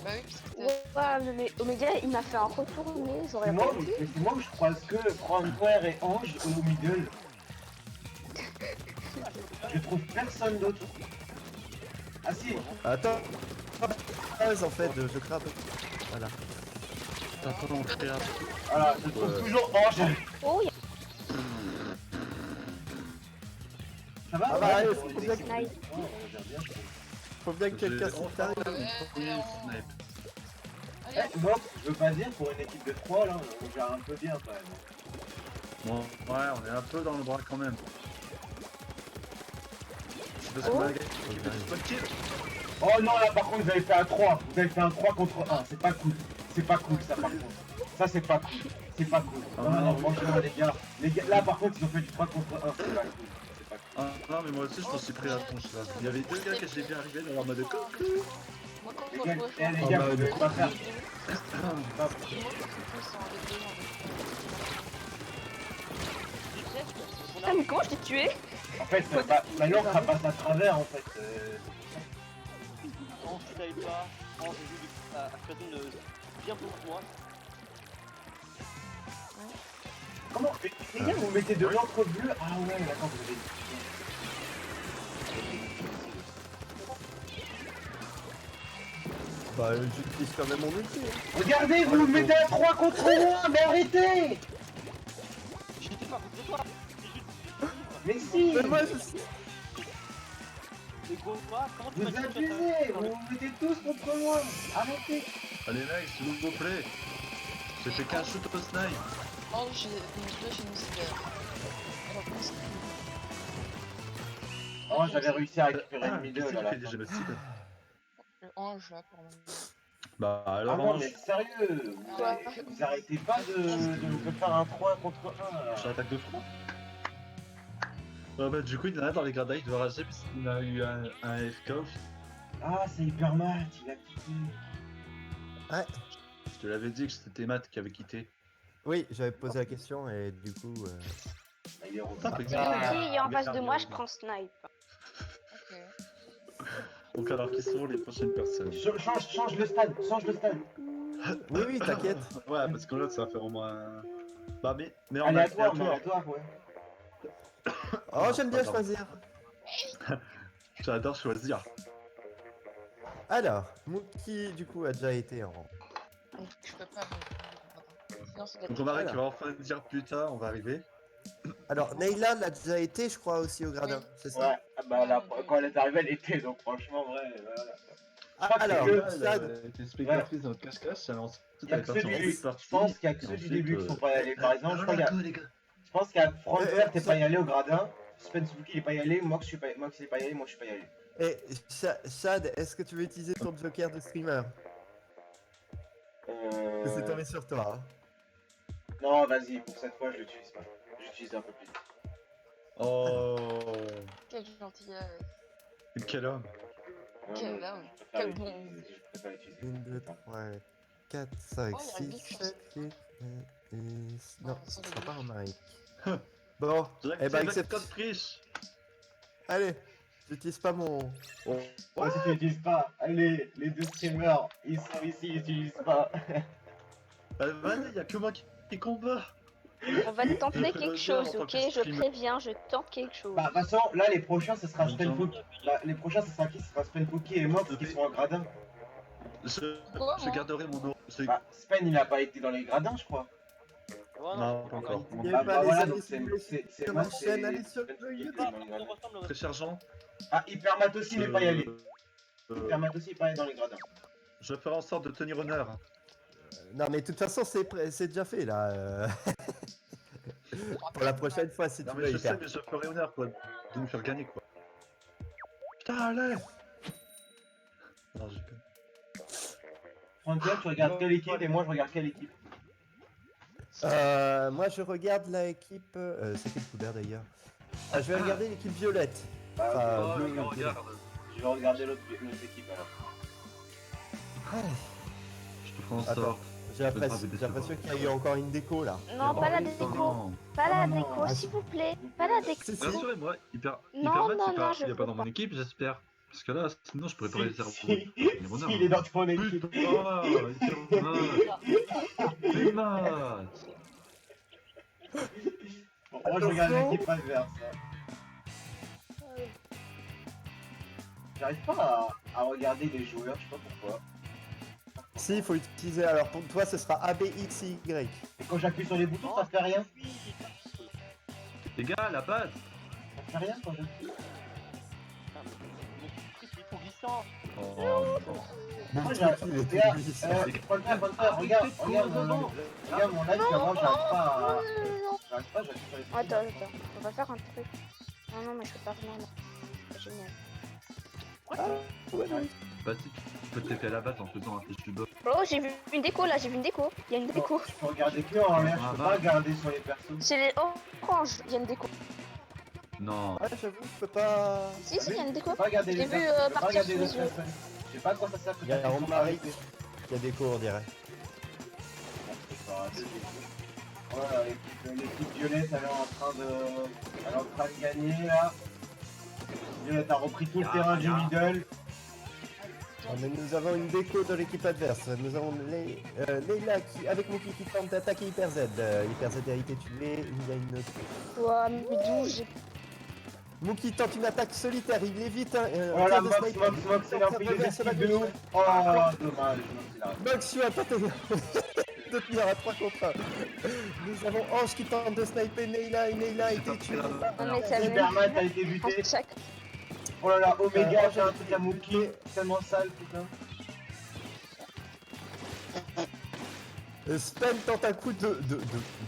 Bah oui, parce que Ouais, mais Omega, il m'a fait un retourné, j'aurais C'est moi, pas dû. mais c'est moi où je croise que Francoeur et Ange au middle. Je trouve personne d'autre. Ah si, Attends. Base en fait, je crabe. Voilà. T'attends mon frère. voilà, je trouve Ouais. toujours Ange. Oh, il y Ça va Ah bah, ouais, allez, on faut est bien équipé. que- Oh, on gère bien, je trouve. Faut bien que quelqu'un s'y Enfin, arrive. premier snipe. Allez, Eh, moi, je veux pas dire, pour une équipe de 3, là, on gère un peu bien quand même. Bon, ouais, on est un peu dans le bras quand même. C'est parce qu'on a gagné l'équipe de spot kill. Oh non, là par contre, vous avez fait un 3. Vous avez fait un 3 contre 1. C'est pas cool. C'est pas cool, ça par contre. Ça, c'est pas cool. C'est pas cool. Ah Non, non, non. franchement, les gars. Là par contre, ils ont fait du 3 contre 1. C'est pas cool. C'est pas cool. Ah, non mais moi aussi je m'en suis pris à la tronche là. Il y avait deux gars que j'ai vu arriver dans leur mode de coucou. moi quand Les moi gars, je vois eh, les Oh, gars, bah, vous devez pas faire. moi je suis sans avec des gens. Ah, mais comment je t'ai tué? En fait, maintenant, ça passe à travers, en fait. quand tu savais pas, quand je joue à Splatoon bien pour moi. Comment les gars, vous mettez de l'encre bleue? Ah ouais, d'accord, vous avez. Bah, j'utilise quand même mon ulti. Hein. Regardez, vous mettez un 3 contre 1, mais arrêtez! J'étais pas contre toi. Mais si! Mais moi, je... Les gros pas, comment tu Vous m'as dit que abusez! Vous vous mettez tous contre moi! Arrêtez! Allez mec, s'il vous plaît. J'ai fait qu'un shoot au snipe. Oh, j'ai une flèche et une cyber. Alors, comment ça Oh, j'avais réussi à récupérer le Qui milieu c'est là. qui Là. fait des génocides? Le ange là pour le moment. Bah Ah alors non, Ange, mais sérieux, Quoi vous arrêtez pas de faire un 3 contre 1 là. j'ai l'attaque de front. Ouais bah du coup il y en a dans les gradins, il doit rager puisqu'il a eu un FK. Ah, c'est hyper mat, il a quitté. Ouais. Je te l'avais dit que c'était Matt qui avait quitté. Oui, j'avais posé la question et du coup. Ah, il est Putain, revenu. mais- Si il est en face de moi, je prends snipe. Ok. Donc alors qui sont les prochaines personnes? Change le stade, change le stade. Oui, oui, t'inquiète. Ouais parce que là ça va faire au moins... Bah mais en Aléatoire, aléatoire. ouais. Oh, j'aime bien Pardon. choisir. J'adore choisir. Alors, Mookie, du coup, a déjà été en. Donc, je peux pas. Sinon, ça doit Donc être. on arrête, Voilà. tu vas enfin dire putain, on va arriver. Alors, Neyla l'a déjà été, je crois, aussi au gradin. Oui. C'est ça? Ouais, ah bah là, quand elle est arrivée, elle était, donc franchement, vrai, voilà. Ah, crois que c'est alors, que- Elle Stade. était spectatrice dans notre cache-cache, alors ensuite Il y a elle est que ceux partie en du, route partie. je pense qu'il y a que et ceux du ensuite, début qui sont pas y allés. Par exemple, je crois qu'il y a, les gars. je pense qu'il y a Franver qui est ça- pas y allé au gradin, Spence Wookie il est pas y allé, Mox il est pas y allé, moi je suis pas y allé. Et Chad, est-ce que tu veux utiliser ton joker de streamer? Que c'est tombé sur toi. Hein. Non, vas-y, pour cette fois je l'utilise pas. J'utilise un peu plus. Oh, Quel gentillesse. quel homme. Quel Non, homme. je préfère Quel l'utiliser, je préfère l'utiliser. 1, 2, 3, 4, 5, Oh, il y a 6, huit 7, 8, 10. Non, Oh, ce ça sera doit pas être un Mike. Bon, eh ben, accepte. code friche. Allez, j'utilise pas mon. Moi si tu l'utilises pas, allez, les deux streamers, ils sont ici, ils l'utilisent pas. Vas-y, y'a que moi qui combat. On va tenter Je fais quelque le chose, bien en ok? tant que Je streamer. préviens, je tente quelque chose. Bah, de toute façon, là les prochains ce sera Spence Bonjour. Wookie. Bah, les prochains ce sera qui? Ce sera Spence Wookie et Mox qui seront en gradin. Quoi, Je moi garderai mon nom. Bah, Spen il a pas été dans les gradins, je crois. Non, pas encore. Il y Ah a bah pas les voilà, amis donc c'est sur moi, la c'est chaîne, allez sur Spence le Wookie qui YouTube. est dans les gradins. Très cher Jean. Ah, Hypermat aussi n'est pas y allé. euh, Hypermat aussi n'est pas allé dans les gradins. Je ferai en sorte de tenir honneur. Non, mais de toute façon, c'est déjà fait là. Pour la prochaine fois, si Non tu mais veux je y sais, faire. mais je ferai honneur quoi, de nous faire gagner quoi. Putain, allez. Non, j'ai pas. Francker, tu regardes quelle équipe et moi je regarde quelle équipe? Moi, je regarde l'équipe. C'est quelle couleur d'ailleurs? Je vais regarder l'équipe violette. Enfin, Oh, bleu, regarde, bleu. regarde. Je vais regarder l'autre équipe alors. Ouais. Je te ferai en Attends. sorte. J'ai l'impression qu'il y a eu encore une déco là. Non, pas la Non, déco. non. Pas la Non, non. déco, s'il vous plaît. Pas la déco. Si, si. Rassurez-moi, Non, Hypermat, non, non, il est je pas veux dans mon pas. équipe, j'espère. Parce que là, sinon je pourrais pas réussir à Si, tenir honneur. il est dans ton équipe. Putain, Hypermat. Bon, moi je regarde Attention. l'équipe adverse. J'arrive pas à regarder les joueurs, je sais pas pourquoi. Si, il faut utiliser. Alors pour toi, ce sera ABXY. Et quand j'appuie sur les boutons, ça fait rien. Les gars, la base. Ça fait rien quand j'appuie. C'est trop glissant. Oh, non. Moi, Il j'ai- est regarde, tout glissant. regarde mon live, comment j'arrive pas à... J'arrive pas, j'appuie sur les boutons. Attends, on va faire un truc. Non, non, mais je peux pas venir là. C'est génial. Vas-y, tu peux te taper à la base en faisant un fichu buff. Oh, j'ai vu une déco là, j'ai vu une déco. Il y a une déco. Je peux regarder que en l'air, je peux pas regarder sur les persos. C'est les oranges, il y a une déco. Non. Ouais, j'avoue, je peux pas. Si, si, il y a une Je déco. peux pas regarder Je les l'ai vu, persos, je peux pas partir regarder sous les mes yeux. personnes. Je sais pas à quoi ça sert que Il y a t'as fait ton Romaric. travail. Il y a des cours, on dirait. Voilà, l'équipe violette, elle est en train de gagner là. Violette a repris tout le terrain du middle. Ah, mais nous avons une déco de l'équipe adverse. Nous avons Leila qui, avec Mookie qui tente d'attaquer Hyper Z. Hyper Z a été tué. Il y a une. Ouah, mais d'où j'ai. Mookie tente une attaque solitaire. Il évite un. Oh là, tir de Mox, sniper. Mox, Mox, il a pris les Reverse la esquives de gauche. ouf. Oh, dommage, Mox, il a raté. Mox, tu as tenté de tenir à 3 contre 1. Nous avons Ange qui tente de sniper Leila et Leila a été tué. Non, mais ça Hypermat a été buté. Chaque. Oh là là, Omega, j'ai un truc à Mookie. Tellement sale, putain. Spen tente un coup de...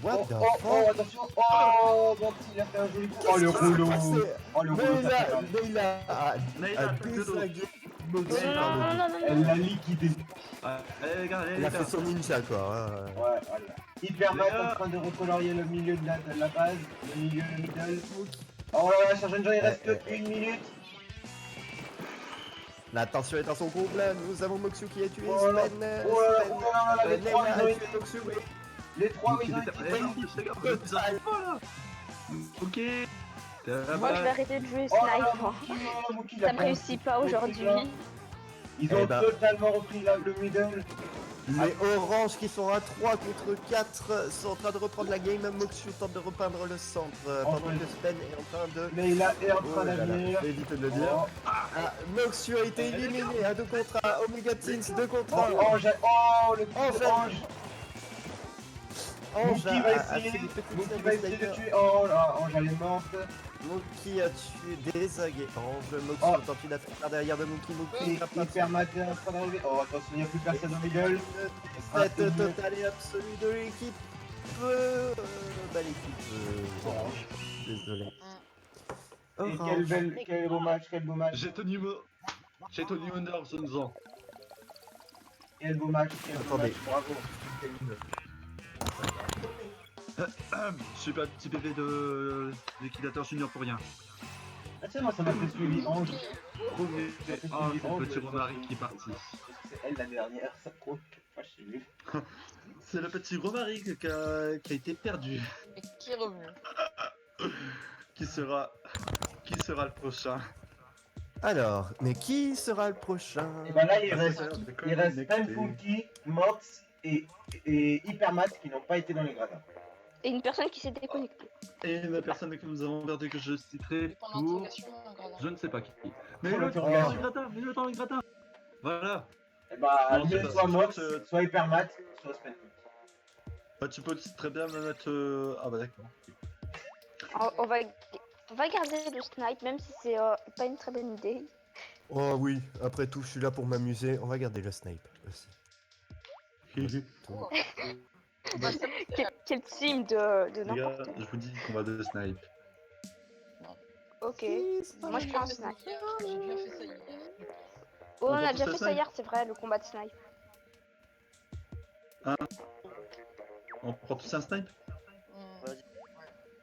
What Oh, the oh, fuck? oh, attention. Oh, mon petit, il a fait un joli coup. Oh, le Qu'est-ce qui s'est rouleau. passé? Oh, le rouleau, ça fait mal. Leïla a Leïla, attaque de dos. désingué Non, Moxie non, par le non, dos. non, non, Elle non. l'a liquidé. Allez les gars, allez Elle les a gars. fait son ninja quoi. Ouais, voilà. Hypermat Les gars. en train de recolorier le milieu de la base, le milieu, le middle. Moki. Oh là là, Sergent John, il reste Eh, que 1 minute. La tension est à son comble, nous avons Moxiu qui est tué, Oh là, Spen, oh là là, oh là là, les trois, Leïla ils ont a été... tué Moxiu, oui. Les trois, Donc, ils il ont était- été... Eh non, les gars, vous arrivez pas là. Ok. Moi, je vais arrêter de jouer Oh là là, snipe. hein. Mookie, il a Ça me pris un réussit petit pas coup, aujourd'hui. là. Ils ont Eh ben. totalement repris le middle. Les oranges qui sont à 3 contre 4 sont en train de reprendre la game. Moxiu tente de repeindre le centre pendant que Spen est en train de... Mais il est en Oh train là là, d'avenir. évite de le dire. Oh, Ah, Moxiu a été éliminé à 2 contre 1. Omega Teens 2 contre oh, 1. oh, le Oh, petit j'ai- orange. Ange Mookie va a essayer. fait des petites Mookie scènes va de essayer de sniper. tuer. Oh là, Ange, elle est morte. Mookie a tué désingué Ange. Moxiu Oh. tente une attaque par derrière de Mookie. Mookie Et n'a pas Hypermat est en train d'arriver. Oh, attention, il n'y a plus personne au middle. Cette totale et absolue de l'équipe. Bah l'équipe. Orange. Désolé. Et Orange. quel beau match, quel beau match. J'ai tenu honneur ce nous en. Quel beau match, quel beau Attendez. match. Bravo. Je suis pas petit bébé de liquidateur junior pour rien. Ah tiens, moi ça m'a fait suivi Ange. Ah, c'est le petit Romaric qui est parti. C'est elle la dernière, ça compte. Moi je suis nul. C'est le petit Romaric qui a été perdu. Et qui est revenu? Qui sera le prochain? Alors, mais qui sera le prochain? Et ben là il reste Next. Penfunky, Mox et Hypermat qui n'ont pas été dans les gradins. Et une personne qui s'est déconnectée. Et la personne que nous avons perdu que je citerai Pendant pour... l'interrogation, un gradin. Je ne sais pas qui. Mais Pour le l'interrogation. mets-le dans les gradins. Voilà. Et bah Non, c'est pas soit ça. Mox, soit Hypermat, soit Penfunky. Bah, tu peux aussi très bien me mettre... Ah bah d'accord. On va garder le snipe, même si c'est pas une très bonne idée. Oh oui, après tout, je suis là pour m'amuser. On va garder le snipe aussi. Quel team de Les gars, n'importe je vous dis qu'on va de snipe. Ok. Moi je J'ai prends un déjà fait ça snipe. hier, j'ai déjà fait ça hier. Oh, on va a tous déjà le fait ça snipe. hier, c'est vrai, le combat de snipe. On prend tous un snipe? Ouais.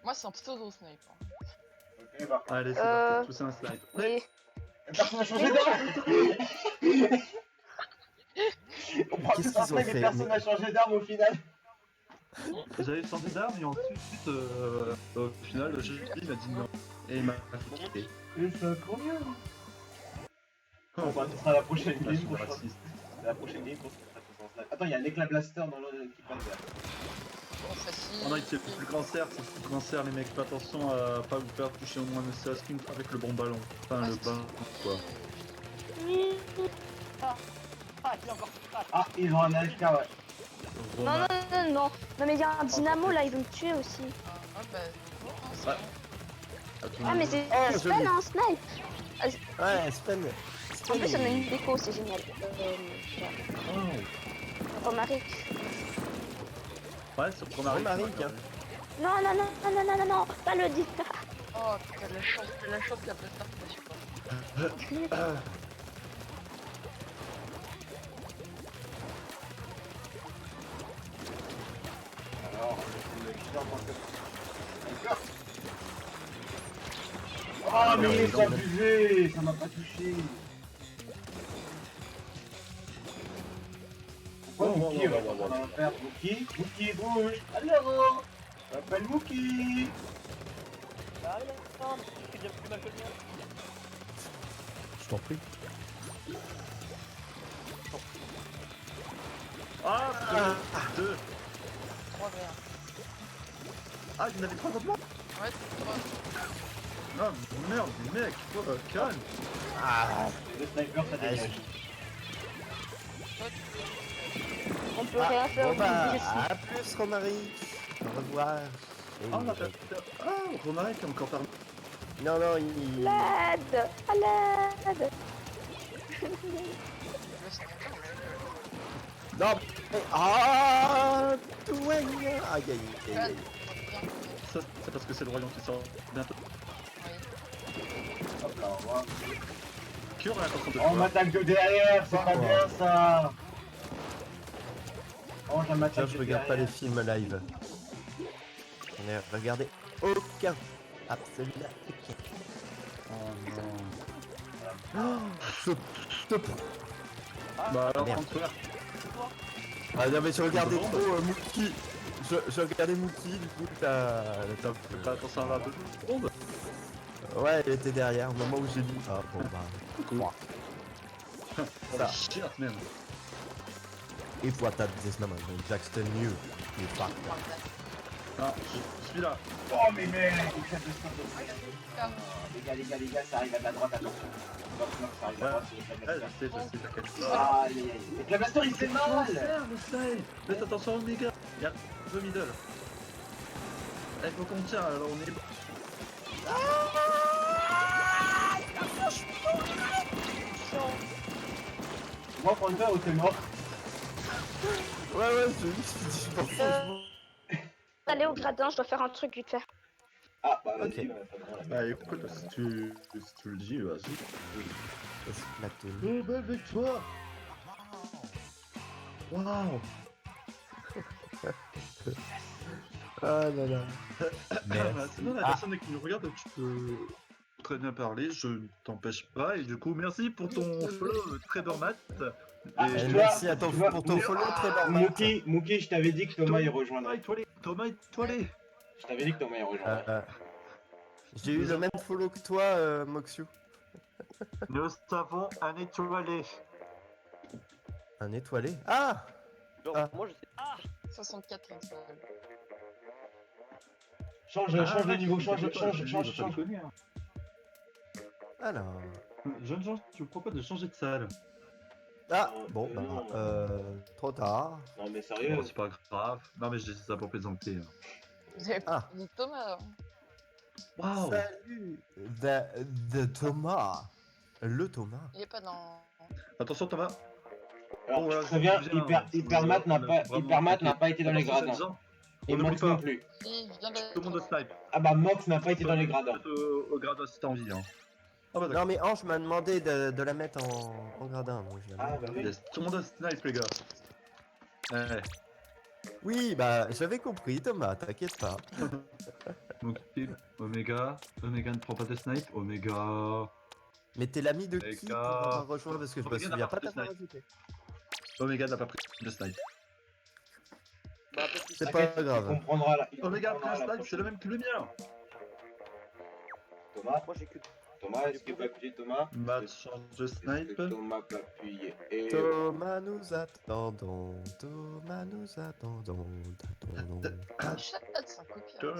Moi, c'est un pseudo snipe. hein. Ok, bah. Allez, c'est Euh, parti, tous un snipe. Mais Personne n'a changé d'arme. On prend Qu'est-ce tous un qu'ils ont snipe et fait? personne n'a changé d'arme au final. J'avais changé d'arme et ensuite, au final, le juge il m'a dit non. Et il m'a fait quitter. Et c'est trop bien. Bon bah ce sera la prochaine Ah, je game suis qu'on fera. raciste. La prochaine game qu'on se fera tous en snipe. Attends, il y a un éclat blaster dans l'équipe adverse. Bon, facile. Oh non, c'est le cancer, c'est le cancer, les mecs, faites attention à pas vous faire toucher au moins ne serait-ce qu'une avec le bon ballon. Enfin, le ballon, quoi. Ah, ils ont un AFK, ouais. non, non, non, non, non. Non, mais il y a un dynamo là, il veut me tuer aussi. Ah, bah, bon, c'est Ouais. bon. Ah, mais c'est Oh, c'est joli. Spen, un snipe. Ouais, Spen. En plus, on a une déco, c'est génial. Romaric. Ouais, sur Romaric. Romaric, hein. Non, non, non, non, non, non, non, non, pas le dit. Oh, t'as de la chance, la blaster qui t'a su pas. Alors, le killer en D'accord. Ah, mais c'est abusé, ça m'a pas touché. Pourquoi Mookie va faire Mookie, Mookie bouge. Alors, appelle Mookie. Je t'en prie. Ah, deux. 3 verres. Ah, il y en avait trois contre moi. Ouais, 3. Non, merde, mec, calme. Ah, Le sniper, ça dégage. On peut rien faire. bon bah, je suis- à plus Romaric. Au revoir. Et- Ah, on a fait... Ah, Romaric est encore parmi. Non, non, il... L'aide. À l'aide. Non mais... Ah Dwayne. Aïe aïe aïe Bien, aïe. bien. Ça, c'est parce que c'est le royaume qui sort bientôt. Oui. Hop là, au revoir. Qui aura l'intention de Oh, on toi m'attaque de derrière, c'est pas Pourquoi bien ça. Oh, je Tiens, m'attaque je de regarde pas les derrière. films live. J'en ai regardé aucun. Absolument aucun. Oh non. Je te Bah alors, Merde. François, Ah non mais je regardais Bon, trop Mookie. Je regardais Mookie, du coup t'as... fais pas attention à la bombe. Ouais, elle était derrière au moment où j'ai dit. Ah bon bah... Quoi Ça. Shit, man. If what that this moment when Jackson knew, you fuck. Ah, je suis là. Oh, mais merde, il fait de ça. Les gars, ça arrive à de la droite, attention. Knock, ça arrive à droite, c'est le Ouais, Blaster. je sais, t'inquiète. Aïe, aïe, aïe. Et le Blaster, il fait mal. Le save. Faites attention au méga. Y'a le middle. Il faut qu'on tire, alors on est... Moi, prendre peur ou t'es mort. Ouais je m'en fous. Allez au gradin, je dois faire un truc vite fait. Ah, bah Ok. vas-y, pas de problème. Bah écoute, si tu le dis, vas-y. Splatoon. Oh, belle victoire. Waouh. Ah là là. Sinon, la personne qui nous regarde, tu peux très bien parler, je ne t'empêche pas. Et du coup, merci pour ton follow, Trevormat. Ah, Et tu merci vois, à ton, tu vois, pour ton follow très bon. Mookie, je t'avais dit que Thomas il rejoindrait. Thomas étoilé. Je t'avais dit que Thomas il rejoindrait. J'ai eu le même follow que toi, Moxiu. Nous avons un étoilé. Un étoilé. Ah Genre, Ah. moi je sais. Ah 64 étoiles. Change de niveau, change. Alors... Jeune gens, je vous propose de changer de salle. Ah Non, bon, bah, non. trop tard. Non mais sérieux. Bon, c'est pas grave. Non, mais je dis ça pour plaisanter. Vous avez Ah. pas dit Thomas. Waouh. Salut de Thomas. Le Thomas. Il est pas dans. Attention, Thomas. Alors Bon, voilà, je te préviens, je vous dis bien, Hypermat n'a on a pas, vraiment Hypermat n'a attaqué. pas été dans les Attention, gradins. jeunes gens. Et On n'oublie Mox pas. non plus. Il vient Tout le d'être. monde de snipe. Ah bah Mox n'a pas été dans les gradins. Au gradin si t'as envie. Hein. Ah bah d'accord. Non mais Ange m'a demandé de la mettre en gradin. Donc je l'ai Ah mis. bah oui. Tout le monde de snipe, les gars. Ouais. Oui, bah j'avais compris Thomas, t'inquiète pas. Donc, Omega ne prend pas de snipe. Omega. Mais t'es l'ami de Les qui gars. pour avoir rejoint parce que je me Regarde souviens la pas partie t'avoir snipe. ajouté. Omega n'a pas pris de snipe. Bah, peut-être C'est T'inquiète, pas il grave. comprendra la- il Omega a pris comprendra un la snipe, c'est le même que le mien. Thomas, moi j'ai que. est-ce que tu peux appuyer Thomas? Match change de Est-ce snipe. que Thomas peut appuyer et... Thomas nous attendons, Thomas nous attendons, Chat, c'est un copieur.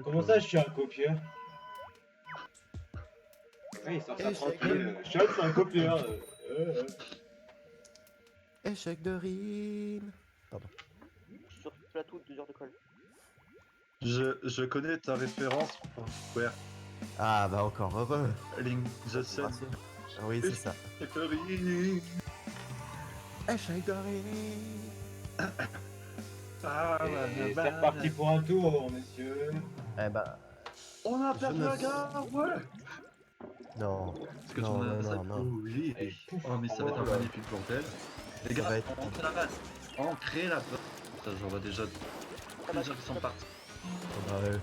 Comment ça, je suis un copieur? Oui, il sort ça Échec. tranquille. Shot, c'est un copieur. Échec de rime. Sur Splatoon, 2 heures de colle. Je connais ta référence pour Square. Ah bah encore heureux. Link Justin. Ah oui c'est ça. Échec de rime. Et c'est reparti pour un tour, messieurs. Eh bah On a Je perdu me un gars, ouais. non. Parce que Non, tu non, ça non. oui. Allez, Oh mais ça va être un Oh là. magnifique bordel. Les Ça gars, va être- on crée la base. On crée la base. Ça j'en vois déjà plusieurs qui sont partis. Oh, bah, ouais.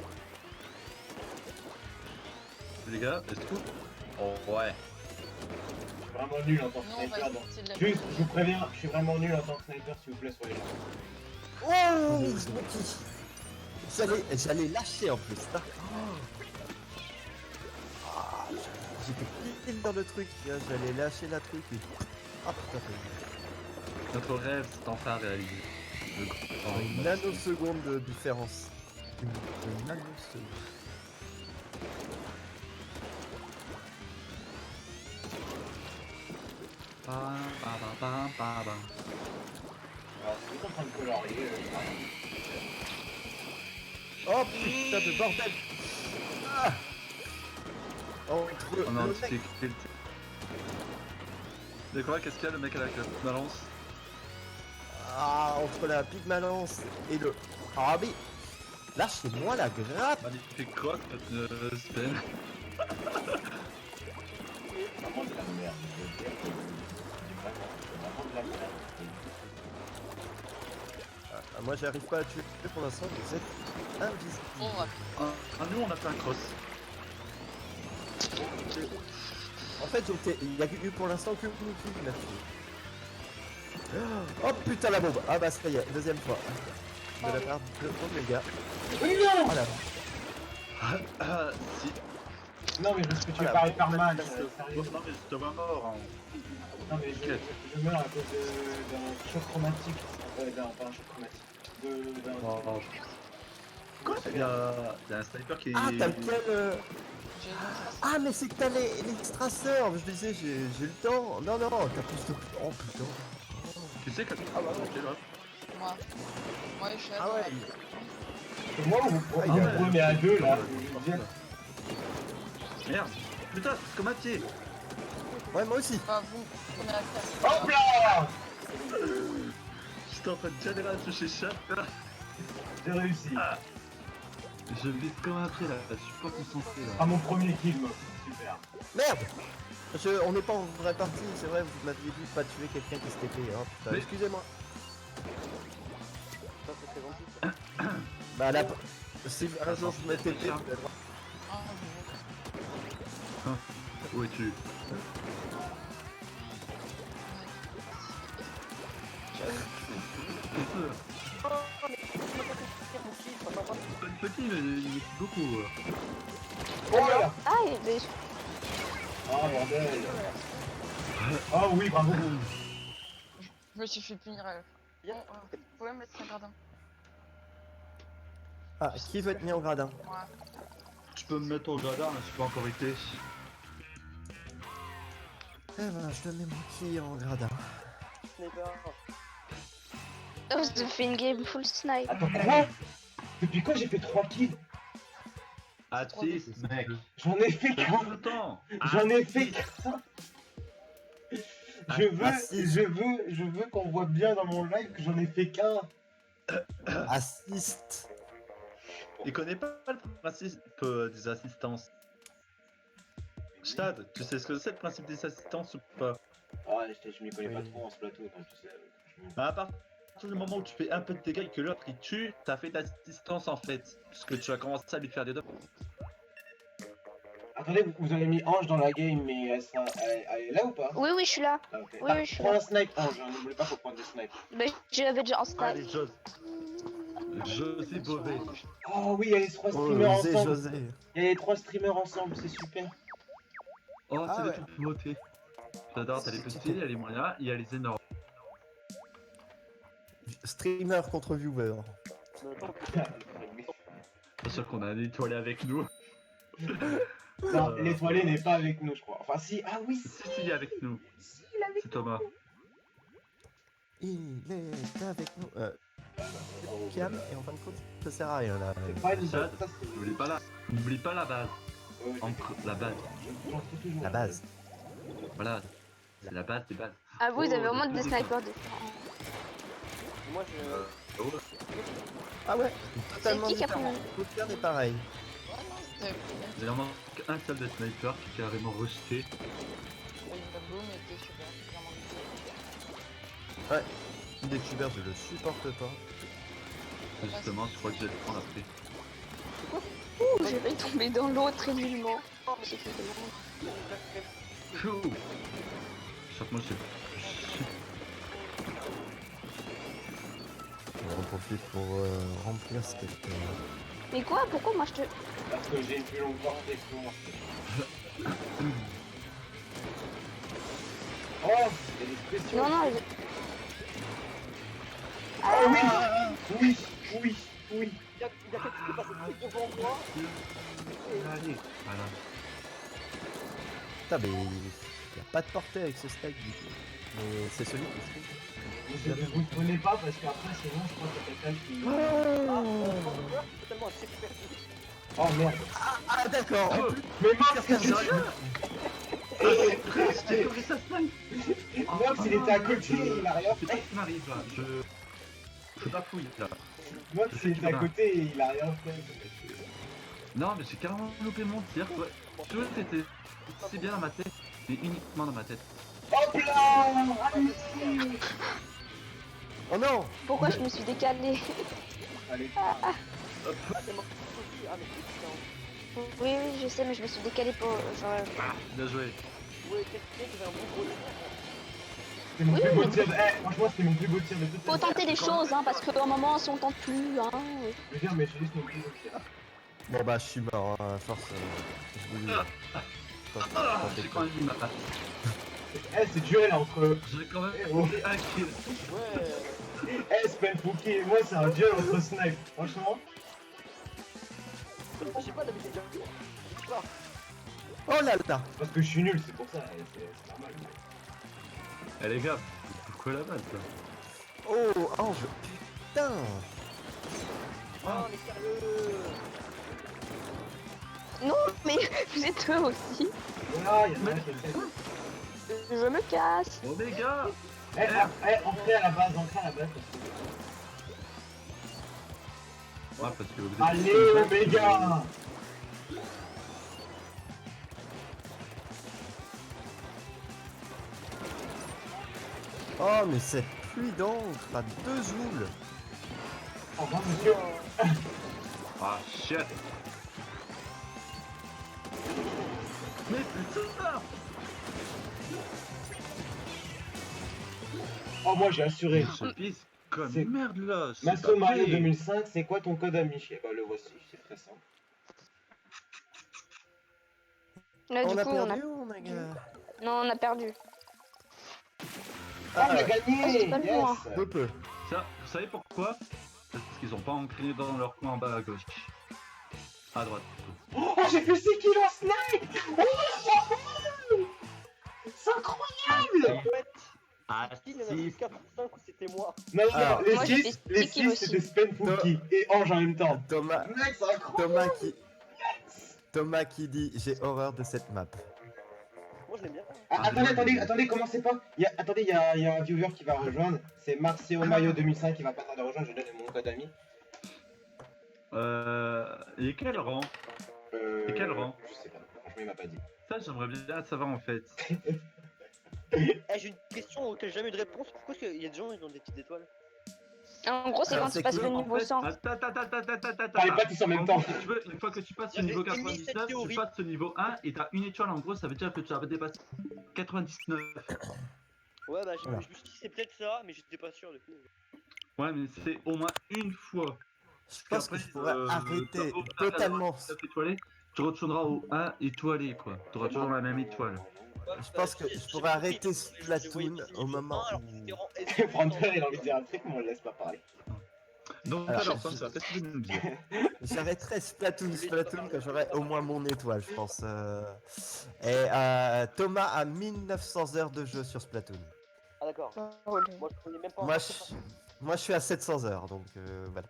Les gars, est-ce que... Oh ouais. Je suis vraiment nul en tant que Nous, on va sniper. Donc. essayer de la Juste, je vous préviens, je suis vraiment nul en tant que sniper, s'il vous plaît, soyez là. Oh J'allais lâcher en plus. Ah, j'étais pile dans le truc, j'allais lâcher la truc et... Ah putain, Notre rêve c'est enfin réalisé. Le grand- une nanoseconde de différence. Une nanoseconde. Bam, bam, bam, bam, bam. Alors, je suis en train de colorier. Oh putain de bordel. Ah Entre On a un le petit mec... kill. De quoi, qu'est-ce qu'il y a le mec à la balance? Ah, entre la pigmalance et le... Ah mais... Lâchez-moi la grappe. Magnifique croc, Sven. Vraiment de la merde. Je veux dire que c'est vraiment de la merde. Ah, moi j'arrive pas à tuer pour l'instant, vous êtes invisible. Bon, on va. Nous on a fait un cross. En fait, il y a eu pour l'instant que vous qui l'a tué. Oh putain la bombe. Ah bah ça y est, deuxième fois. De la part de Omega. Oui, non! Voilà. Si. Non, mais parce que tu Voilà. parles par mal. Non mais je te vois mort. Hein. Non, mais je meurs à cause d'un choc chromatique. Pas un choc chromatique. Oh. Quoi il y a un sniper qui est... Ah t'as lequel J'ai une Ah mais c'est que t'as l'extraceur. Je disais j'ai le temps. Non non, t'as plus de... Oh putain. Tu sais que... Ah bah ok là. moi. Moi, je suis à Ah ouais. Et moi, vous Ah, il y a- prenez à deux là. Merde. Putain, c'est comme un pied. Ouais moi aussi. Enfin, vous prenez la place. Hop là! J'étais en train de galérer à toucher chaque. J'ai réussi. Je vise comme un pied là, je suis pas concentré là. Ah, mon premier kill, moi. Super. Merde. On n'est pas en vraie partie, c'est vrai, vous m'aviez dit de pas tuer quelqu'un qui s'était fait. Hein, putain, Mais- excusez-moi. Ça, c'est très gentil. Bah là, si un jour je m'étais fait... Ah, Où es-tu? Pas petit mais il est beaucoup. Oh là! Ah, il est... Oh bordel! Oh oui, bravo! je me suis fait punir à la fin. Bon, vous pouvez me mettre un gradin. Ah, qui veut être mis en gradin? Moi. Tu peux me mettre au gradin, je suis pas encore été. Eh ben, je te mets mon pied en gradin. Sniper. Oh, vous avez fait une game full snipe. Attends, quoi? Depuis quand j'ai fait 3 kills? Ah si, mec. J'en ai fait Prends 4! le temps. J'en ai fait 4! Ah, si. Je veux qu'on voit bien dans mon live que j'en ai fait qu'un! Assiste. Il connaît pas le principe des assistances. Chad, tu sais ce que c'est le principe des assistances ou pas? Ah, je m'y connais pas Oui. trop en ce plateau, donc tu sais. À partir du moment où tu fais un peu de dégâts et que l'autre il tue, t'as fait d'assistance en fait. Puisque tu as commencé à lui faire des dégâts. Attendez, vous avez mis Ange dans la game, mais elle est là ou pas? Oui, oui, je suis là. Ah, ok. Oui, Ah, oui, je suis prends là. un snipe Ange, hein, n'oubliez pas faut prendre des snipes. Mais je l'avais déjà en Allez, snipe. José Beauvais. Oh oui, il y a les 3 Oh, streamers José, ensemble! José. Il y a les 3 streamers ensemble, c'est super! Oh, Ah c'est ouais. des toutes beautés. J'adore, t'as les petits, il y a les moyens, il y a les énormes. Streamer contre viewer. Bien sûr qu'on a un étoilé avec nous. Non, l'étoilé n'est pas avec nous, je crois. Enfin, si, ah oui! Si, il est avec nous. Si, il est avec C'est Thomas. Il est avec nous. Cam, et en fin de compte, ça sert à rien là. C'est pas une Chad, ça, c'est... n'oublie pas la base. Ouais, Entre la base. j'en trouve toujours. La base. Voilà. C'est la base des bases. Ah, vous avez vraiment le des deuxième. snipers différents. Moi, je. Oh. Ah ouais, totalement qui qui a pris différent. Tout le est pareil. Ouais, non, c'était. Il en manque un seul de sniper qui est carrément rejeté. Oui, le boom était super. Vraiment nickel. Ouais. Il est super, je le supporte pas. Justement, je crois que je vais le prendre après. Ouh, j'ai failli tomber dans l'eau très nullement. Oh, j'ai fait de mal. Pfff. Chaque mois, je On en profite pour remplir cette... Mais quoi? Pourquoi moi je te... Parce que j'ai une plus longue porte et que moi. Oh, il y a des spéciaux. Non, non, Ah oui! Oui, oui, oui. Il y a quelqu'un qui est passé devant moi. Allez, voilà. Putain, mais il a pas de portée avec ce steak du coup. Mais c'est celui qui se fait. Je ne vous prenez pas parce qu'après, sinon, je crois qu'il y a quelqu'un qui. C'est tellement assez perdu. Oh merde. Ah d'accord. Mais Max, Qu'est-ce que c'est Je t'ai pris sa snipe. Max, il était à côté, il a rien C'est fait. pas ce qui m'arrive là. C'est pas fouille là. Moi, qui est à côté et il a rien fait. Non, mais j'ai carrément loupé mon tir. Ouais. Tu vois, c'était si bien dans ma tête, mais uniquement dans ma tête. Hop là! Allez-y! Oh non! Pourquoi je me suis décalée? Allez, Ah, c'est moi aussi. Ah, mais putain. Oui, oui, je sais, mais je me suis décalée pour. Genre... Ah, bien joué. Ouais, qu'est-ce que j'ai un bon gros tir. c'était mon Oui, plus beau mais- tir de... franchement, c'était mon plus beau tir de toute Faut la tenter des choses, hein, parce qu'au moment, si on tente plus, hein. Je veux dire, mais j'ai juste mon plus beau tir. Bon bah je suis mort, hein, à force. Je vous le dis. Ah, j'ai quand même mis ma patte. Eh, c'est duel entre... J'ai quand même Eh, oh. fait un kill. Ouais. Eh, Spenpookie et moi, c'est un duel entre snipe. Franchement, Je sais pas d'habitude. Je sais pas. Oh là là! parce que je suis nul, c'est pour ça. C'est normal. Eh les gars, pourquoi la balle ça? Oh, ange! Putain! Oh, mais sérieux. Non, mais vous êtes eux aussi. Voilà, il y en a un qui est fait. Je me casse. Oh les gars! Entrez à la base, entrez à la base. Ouais, parce que vous êtes... Allez, Omega! Oh, mais cette pluie d'encre à 2 joules! Au revoir, monsieur. Ah shit! Mais putain! Oh, moi, j'ai assuré. Je pisse comme C'est- merde là! c'est Masso pas Mario fait. 2005, c'est quoi ton code ami? Eh bah, le voici, c'est très simple. Là, On du a coup, perdu ou on a gagné? Non, on a perdu. Ah, on a Ah, gagné! c'est pas le bon, hein. Yes! peu peu. Ça, vous savez pourquoi? Parce qu'ils ont pas ancré dans leur coin en bas à gauche. À droite. Oh, j'ai fait 6 kills en snipe! Oh, c'est incroyable! Ah Il y en a plus 4 ou 5 où c'était moi. Non, non, Alors, les moi, j'ai 6, fait les 6 kills 6 c'était Spenpookie et Ange en même temps. Thomas, Mec, c'est incroyable! Thomas qui dit j'ai horreur de cette map. Moi, je l'aime bien. Ah, attendez, commencez pas. Attendez, il y a un viewer qui va rejoindre. C'est Marceo Mayo 2005 qui va pas tarder à rejoindre. Je donne mon code ami. Et quel rang? Et quel rang? Je sais pas. Franchement, il m'a pas dit. Ça, j'aimerais bien savoir en fait. Eh, j'ai une question auquel j'ai jamais eu de réponse. Pourquoi est-ce qu'il y a des gens qui ont des petites étoiles? En gros, c'est Alors, quand tu c'est passes que, le En niveau fait, 100. attends. Parlez pas tous en même En temps. gros, si tu veux, une fois que tu passes au Il y niveau avait une liste de 99, tu théories. passes au niveau 1 et t'as une étoile en gros, ça veut dire que tu as dépassé 99. Ouais, bah, Voilà. je me suis dit c'est peut-être ça, mais j'étais pas sûr du coup. Ouais, mais c'est au moins une fois. Je pense que je pourrais arrêter t'as au- totalement. t'as étoilé, tu retourneras au 1 étoilé quoi. Tu auras toujours la même étoile. Ouais, Je pense que je pourrais arrêter Splatoon au moment où. Frontier, il a envie de dire un truc, mais on le laisse pas parler. Donc Alors, alors, ça, qu'est-ce que tu veux nous dire? J'arrêterai Splatoon quand j'aurai au moins mon étoile, je pense. Et Thomas a 1900 heures de jeu sur Splatoon. Ah, d'accord. Oh, Moi, je connais même pas. Moi, je suis à 700 heures, donc voilà.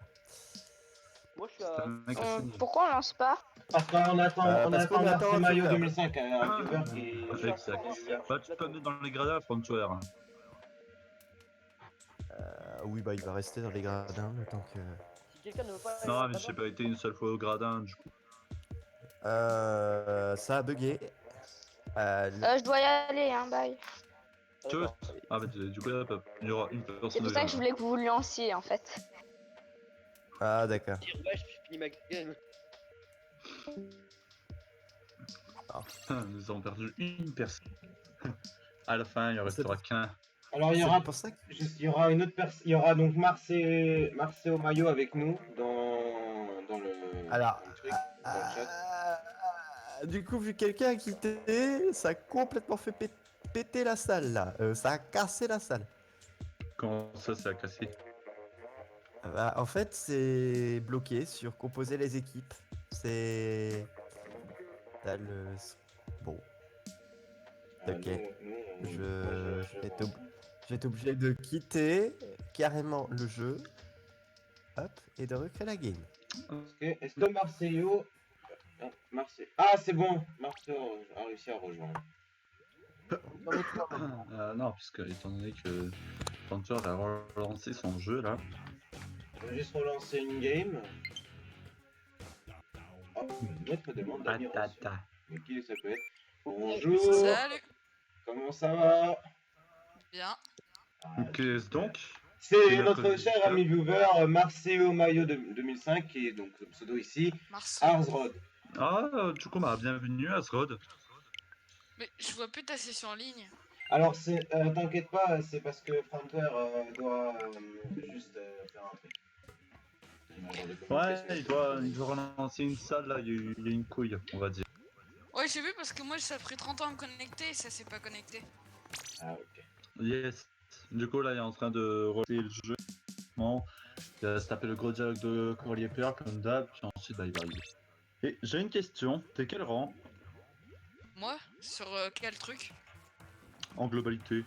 Moi, je suis à. pourquoi on lance pas? Parce qu'on attend, parce qu'on attend Marceo un Mayo viewer. 2005, un viewer qui. Exact. Bah, tu peux venir dans les gradins, Frontier. Oui, bah, il va rester dans les gradins le temps que. Si quelqu'un ne veut pas. Non, mais j'ai pas été une seule fois au gradin, du coup. Ça a bugué. Je dois y aller, hein, bye. Tu veux? Ah, bah, du coup, là, il y aura une C'est personne pour au ça que je gradin. voulais que vous le lanciez, en fait. Ah, d'accord. Ouais, je finis ma game. Putain, nous avons perdu une personne. À la fin, il en restera qu'un. Alors, il y C'est aura pour ça que. il y aura une autre personne, il y aura donc Marceo Mayo avec nous dans le. Alors, le truc, dans le chat. du coup, vu quelqu'un a quitté, ça a complètement fait péter la salle là. Ça a cassé la salle. Comment ça a cassé? Bah, en fait, c'est bloqué sur composer les équipes. C'est. T'as le. Bon, Ah, Ok. nous, je vais être obligé de quitter carrément le jeu. Hop, et de recréer la game. Est-ce que Marcelo. Ah, c'est bon! Marcelo a réussi à rejoindre. Non, puisque étant donné que Frontier a relancé son jeu là, Je vais juste relancer une game. Oh, une autre demande d'amis reçu. Mais qui ça peut être? Bonjour. Salut. Comment ça va? Bien. Ok, donc. C'est la notre première cher étape. ami viewer Marceo Mayo de 2005 qui est donc pseudo ici, Mars. Arsrod. Ah, du coup, bah, bienvenue à Srod. Mais je vois plus ta session en ligne. Alors t'inquiète pas, c'est parce que Fronter doit juste faire un truc. Un genre de Ouais, communication. il doit relancer une salle là, il y a une couille, on va dire. Ouais, j'ai vu parce que moi ça a pris 30 ans à me connecter et ça s'est pas connecté. Ah ok. Yes. Du coup, là, il est en train de relancer le jeu. Bon, il va se taper le gros dialogue de Corlier Père comme d'hab, puis ensuite, bah, il va arriver. Et j'ai une question, t'es quel rang Moi, sur quel truc? en globalité?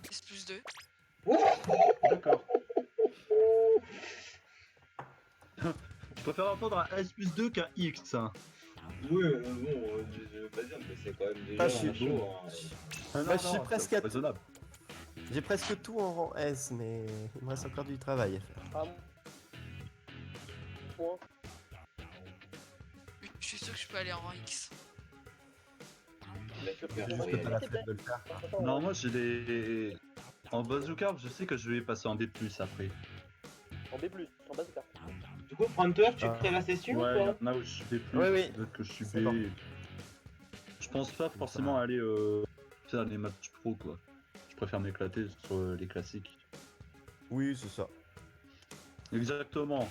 S+2. D'accord. Je préfère entendre un S+2 qu'un X. Hein. Oui, bon, je veux pas dire, mais c'est quand même déjà Ah, je suis un show. Hein. Ah, Bah, je suis presque c'est à raisonnable. J'ai presque tout en rang S, mais il me reste encore du travail à faire. Ah, point. Je suis sûr que je peux aller en rang X. Il a que faire J'ai pour y juste pas aller. la flemme de le faire. Non, moi j'ai des. En bazooka, je sais que je vais passer en D+, après. En B+, en bas de carte. Du coup, Fronter, tu Ah. crées la session Ouais, ou il y quoi? en a où je suis D+, Oui, oui. d'autres que je suis B. C'est bon. Je pense pas forcément aller faire les matchs pro, quoi. Je préfère m'éclater sur les classiques. Oui, c'est ça. Exactement.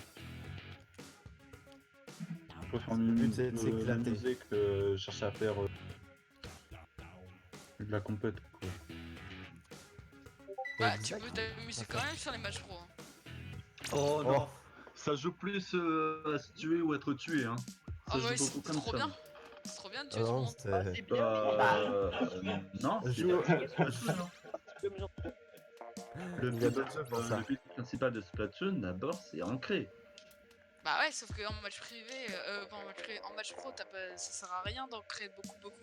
Je préfère Le but, c'est de s'éclater. m'amuser que chercher à faire de la compète, quoi. Bah, tu Exact. peux t'amuser quand même sur les matchs pro. Hein. Oh Oh, Ça joue plus à se tuer ou être tué, hein. Ça Ah joue ouais, beaucoup c'est comme trop ça. bien. C'est trop bien de ah tuer tout le non, monde. Ah, c'est... c'est bien, Non, c'est Joue- comme ils ont- le Il y a d'autres jeux pour ça. le but principal de Splatoon, d'abord, c'est ancré. Bah ouais, sauf qu'en match privé, pas en match privé, en match pro, ça sert à rien d'en créer beaucoup.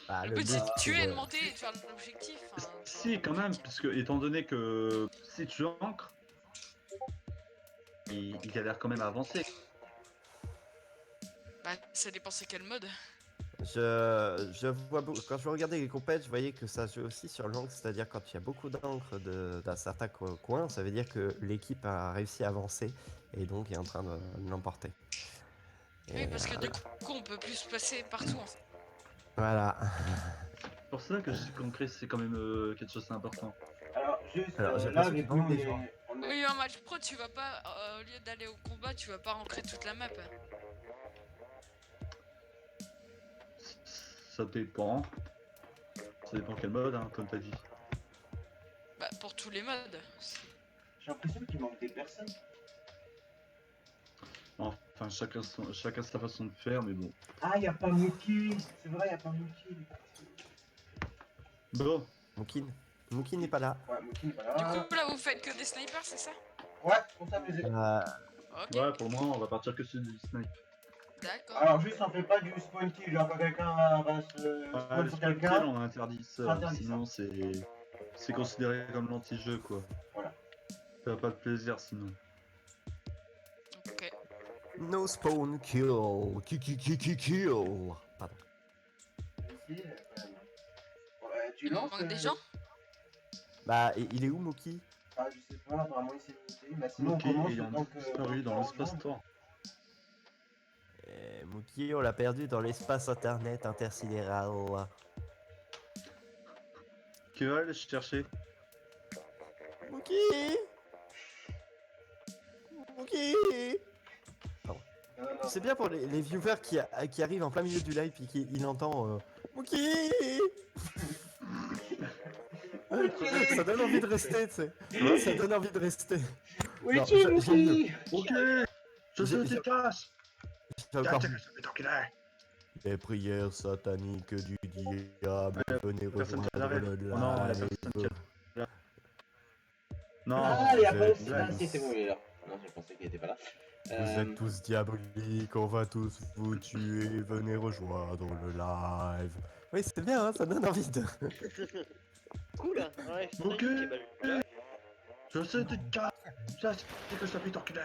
Bah, Le but c'est de tuer et c'est de de- monter et de faire l'objectif. Enfin, Si, quand même, parce que étant donné que si tu ancres, il galère quand même à avancer. Bah, ça dépend c'est quel mode. Je vois quand je regardais les compètes, je voyais que ça joue aussi sur l'encre, c'est-à-dire quand il y a beaucoup d'encre d'un certain coin, ça veut dire que l'équipe a réussi à avancer et donc est en train de l'emporter. Oui, Et, parce que du coup, on peut plus se passer partout. En fait. voilà. C'est pour ça que je dis qu'ancrer, c'est quand même quelque chose d'important. Alors, juste Alors, j'ai là, l'impression avec qu'il nous, manque des gens. on est... Oui, en match pro, tu vas pas, au lieu d'aller au combat, tu vas pas ancrer toute la map. Ça dépend. Ça dépend quel mode, hein, comme t'as dit. Bah, pour tous les modes. J'ai l'impression qu'il manque des personnes. Enfin, chacun sa façon de faire, mais bon. Ah, y a pas Mookie. C'est vrai, y a pas Mookie. Bon, Mookie n'est pas là. Ouais, Mookie n'est pas Du là. coup, là, vous faites que des snipers, c'est ça? Ouais, pour s'amuser. Ok, ouais, pour le moment, on va partir que sur du snipe. d'accord. Alors, juste, on fait pas du spawn kill. Genre, quand quelqu'un va se Ouais, spawn les sur spawn kills, quelqu'un. on interdit C'est ça, interdit, sinon c'est considéré comme l'anti-jeu, quoi. Voilà. Ça n'a pas de plaisir, sinon. Ok. No spawn kill. Kill. Pardon. Ici, ouais, tu Il lances. manque des gens? Bah, il est où Mookie? Ah, je sais pas, apparemment il s'est muté. Bah, sinon, Ok, on commence ayant tant que. disparu dans l'espace-temps. Mookie, on l'a perdu dans l'espace internet intersidéral. Que va aller chercher? Mookie. Non, C'est bien pour les viewers qui arrivent en plein milieu du live et qui il entend Mookie. Ça donne envie de rester, tu sais. Ça donne envie de rester. Oui, Non, tu j'ai Mookie. Ok, je sais J'ai- tes casse. J'ai encore les prières sataniques du diable, venez personne qui rejoindre arrive. le Oh non, la live. personne qui arrive. Non, Ah, il y a vous pas êtes aussi. Ah, tous- si, c'est bon, il est là. Non, je pensais qu'il était pas là. Vous êtes tous diaboliques, on va tous vous tuer, venez rejoindre le live. Oui, c'est bien, hein, ça donne envie de... Cool, hein. Ouais, c'est Ok. ça qui est mal. Je sais, tu te casses. Je sais que je t'appuie enculé.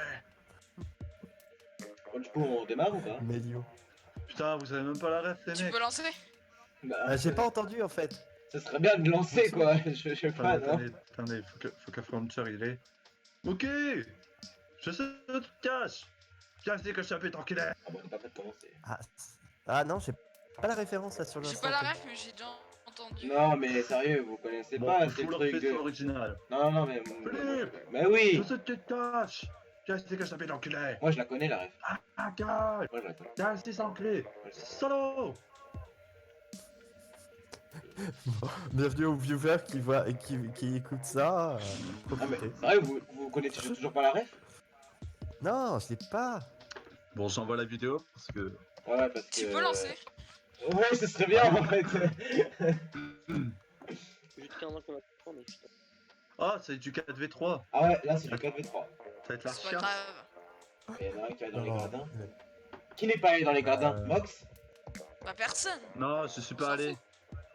Bon, du coup, on démarre ou pas? Mélio. Putain, vous avez même pas la ref, les Tu mecs. peux lancer? Bah, J'ai pas entendu en fait. Ça serait bien de lancer quoi, je sais pas, non? Attendez, faut que Frontier il est. Ok. Je sais, tu te casses. Je sais que je t'appuie enculé. Ah bon, on est pas prêt de commencer. Ah non, j'ai pas la référence là sur J'ai l'instant. pas la ref, mais j'ai déjà entendu. Non, mais sérieux, vous connaissez Bon, pas, je c'est vous le le refais truc sur de... l'original. Non, non, mais... Philippe. Mais oui! Je sais que tu te casses. Je sais que je t'appuie enculé. Moi, je la connais, la ref. Ah, gars. Moi, je la connais. Casse tes enculés. Solo. Bienvenue aux viewers qui écoutent ça. Ah, mais Profitez. sérieux, vous connaissez toujours pas la ref? Non, je l'ai pas. Bon, j'envoie la vidéo parce que. Ouais, parce que... Tu peux lancer? Ouais, ce serait bien, en fait. J'ai 15 ans qu'on va prendre, mais putain. Ah, c'est du 4v3. Ah ouais, là, c'est du 4v3. Ça va être la C'est pas chiasse. grave. Et il y en a un qui va dans les Non. gradins. Qui n'est pas allé dans les gradins? Mox? Bah personne. Non, je suis pas S'en allé. fout.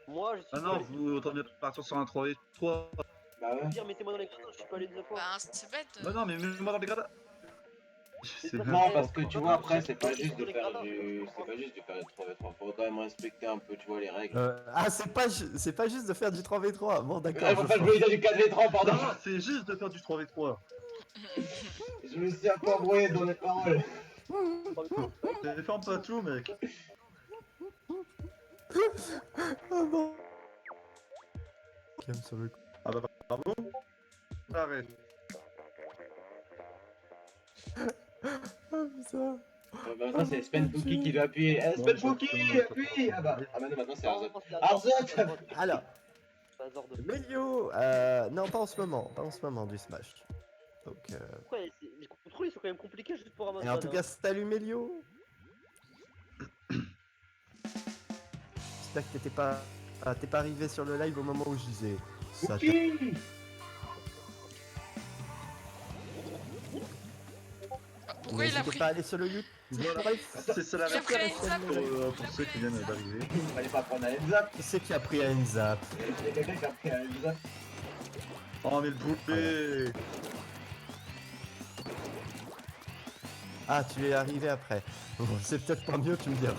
Moi, je suis Ah non, vous autant mieux partir sur un 3v3. Bah ouais. Dire, mettez-moi dans les gradins, je suis pas allé deux fois. Bah c'est bête. Bah non, mais mets-moi dans les gradins. C'est Non, parce que tu vois, après, c'est pas juste de faire du 3v3. Faut quand même respecter un peu, tu vois, les règles. C'est pas juste de faire du 3v3. Bon, d'accord. Ah, enfin, je voulais dire du 4v3, pardon. Non, c'est juste de faire du 3v3. Je me suis un peu embrouillé dans les paroles. Défends pas tout, mec. Ah non. Calme sur le coup. Ah bah bravo. Arrête. Ah putain. Bah, maintenant, c'est Spenpookie qui doit appuyer. Eh, Spenpookie, appuie! Ah bah, non, maintenant, c'est Arzot. Arzot! Alors, Bazar de. Melio, non, pas en ce moment. Pas en ce moment du Smash. Donc, Pourquoi les contrôles ils sont quand même compliqués juste pour ramasser. et en tout cas, salut Melio. J'espère que t'es pas arrivé sur le live au moment où je disais. Ça Pookie! Pourquoi il a N'hésitez pris? pas à aller sur le YouTube. C'est ça la Il a pris un référence zap. pour ceux qui viennent d'arriver. Fallait pas prendre un heads up. Qui c'est qui a pris un zap? Il y a quelqu'un qui a pris un heads up. Oh mais le poupée. Ah, tu es arrivé après. Bon, c'est peut-être pas mieux, tu me diras.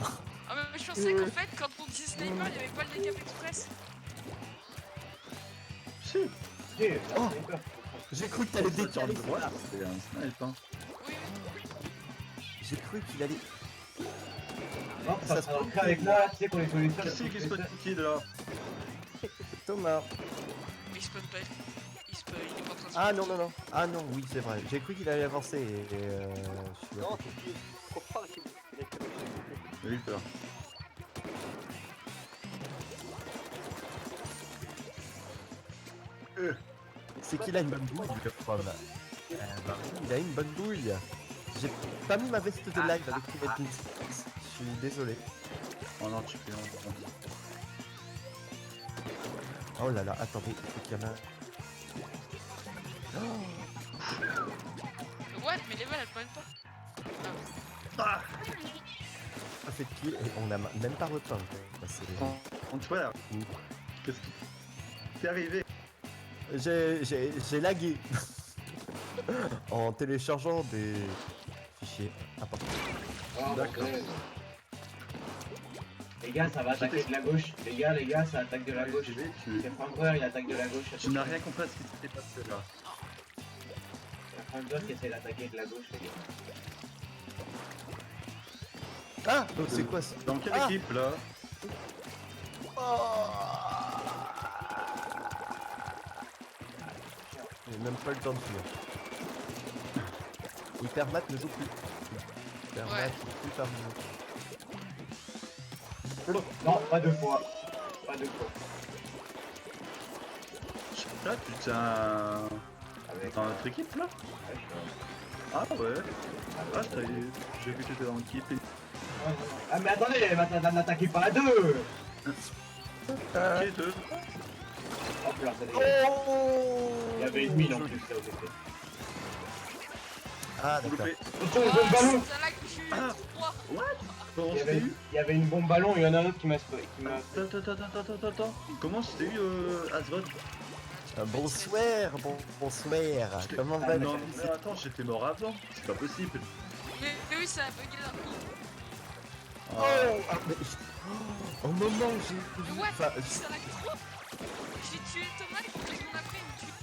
Ah mais je pensais qu'en fait quand on dit sniper il y avait pas le décap express. Si. Ok, Oh. sniper. J'ai cru que t'allais décaler. Voilà, c'est un snipe hein. Oui. J'ai cru qu'il allait. Non, Ça ça se sera peut ancré avec moi, tu sais qu'on est tous les Qui seuls. c'est qui se petite là? Thomas. Mais il spawn pas. Il spawn, il est pas en train de Ah non, non, non. Ah non, oui, c'est vrai. J'ai cru qu'il allait avancer et je suis. Non, c'est qui. Faut croire qu'il a fait le- J'ai eu peur. C'est qu'il a une bonne bouille, le prof. Il a une bonne bouille. J'ai pas mis ma veste de live avec tous mes pins. Je suis désolé. Oh non, tu fais Oh là là, attendez, il faut qu'il y en a. What? Mais les balles elles prennent pas. Ah. Ça fait de kill et on l'a même pas repeint. Bah, En Twitter. Qu'est-ce qui t'est arrivé? J'ai lagué en téléchargeant des fichiers importants. Oh, D'accord. bordel. Les gars, ça va attaquer de la gauche. Les gars, ça attaque de la gauche. C'est Francoeur, il attaque de la gauche. Tu n'as rien compris à ce qui s'était passé là. C'est Francoeur qui essaie d'attaquer de la gauche, les gars. Ah, donc c'est quoi ça? Dans quelle Ah. équipe là? J'ai même pas le temps de finir. Hypermat ne joue plus. Hypermat Ouais. ne joue plus parmi nous. Non, pas deux fois. Pas deux fois. Là, tu tiens Avec... dans notre équipe là? Ouais, Ah ouais. Ah, j'ai vu que t'étais dans l'équipe. Ah mais attendez, n'attaquez pas à deux. Qui est deux? Hop là, ça dégage. Oh, Il y avait une mine en plus, là, au TT. Ah d'accord. Loupé. Attention, le bombe ballon. Ça lag cul. Ah. 3. Comment Il y je t'ai avait- eu? il y avait une bombe ballon, il y en a un autre qui m'a... Attends. Comment je t'ai eu Asrod? Bonsoir, bonsoir. Comment va Non, mais attends, j'étais mort avant. C'est pas possible. Mais oui, ça a bugué là. Oh, au moment où j'ai... Mais what? Enfin, Ça lag trop. J'ai tué Thomas et 2 secondes après, il me tue.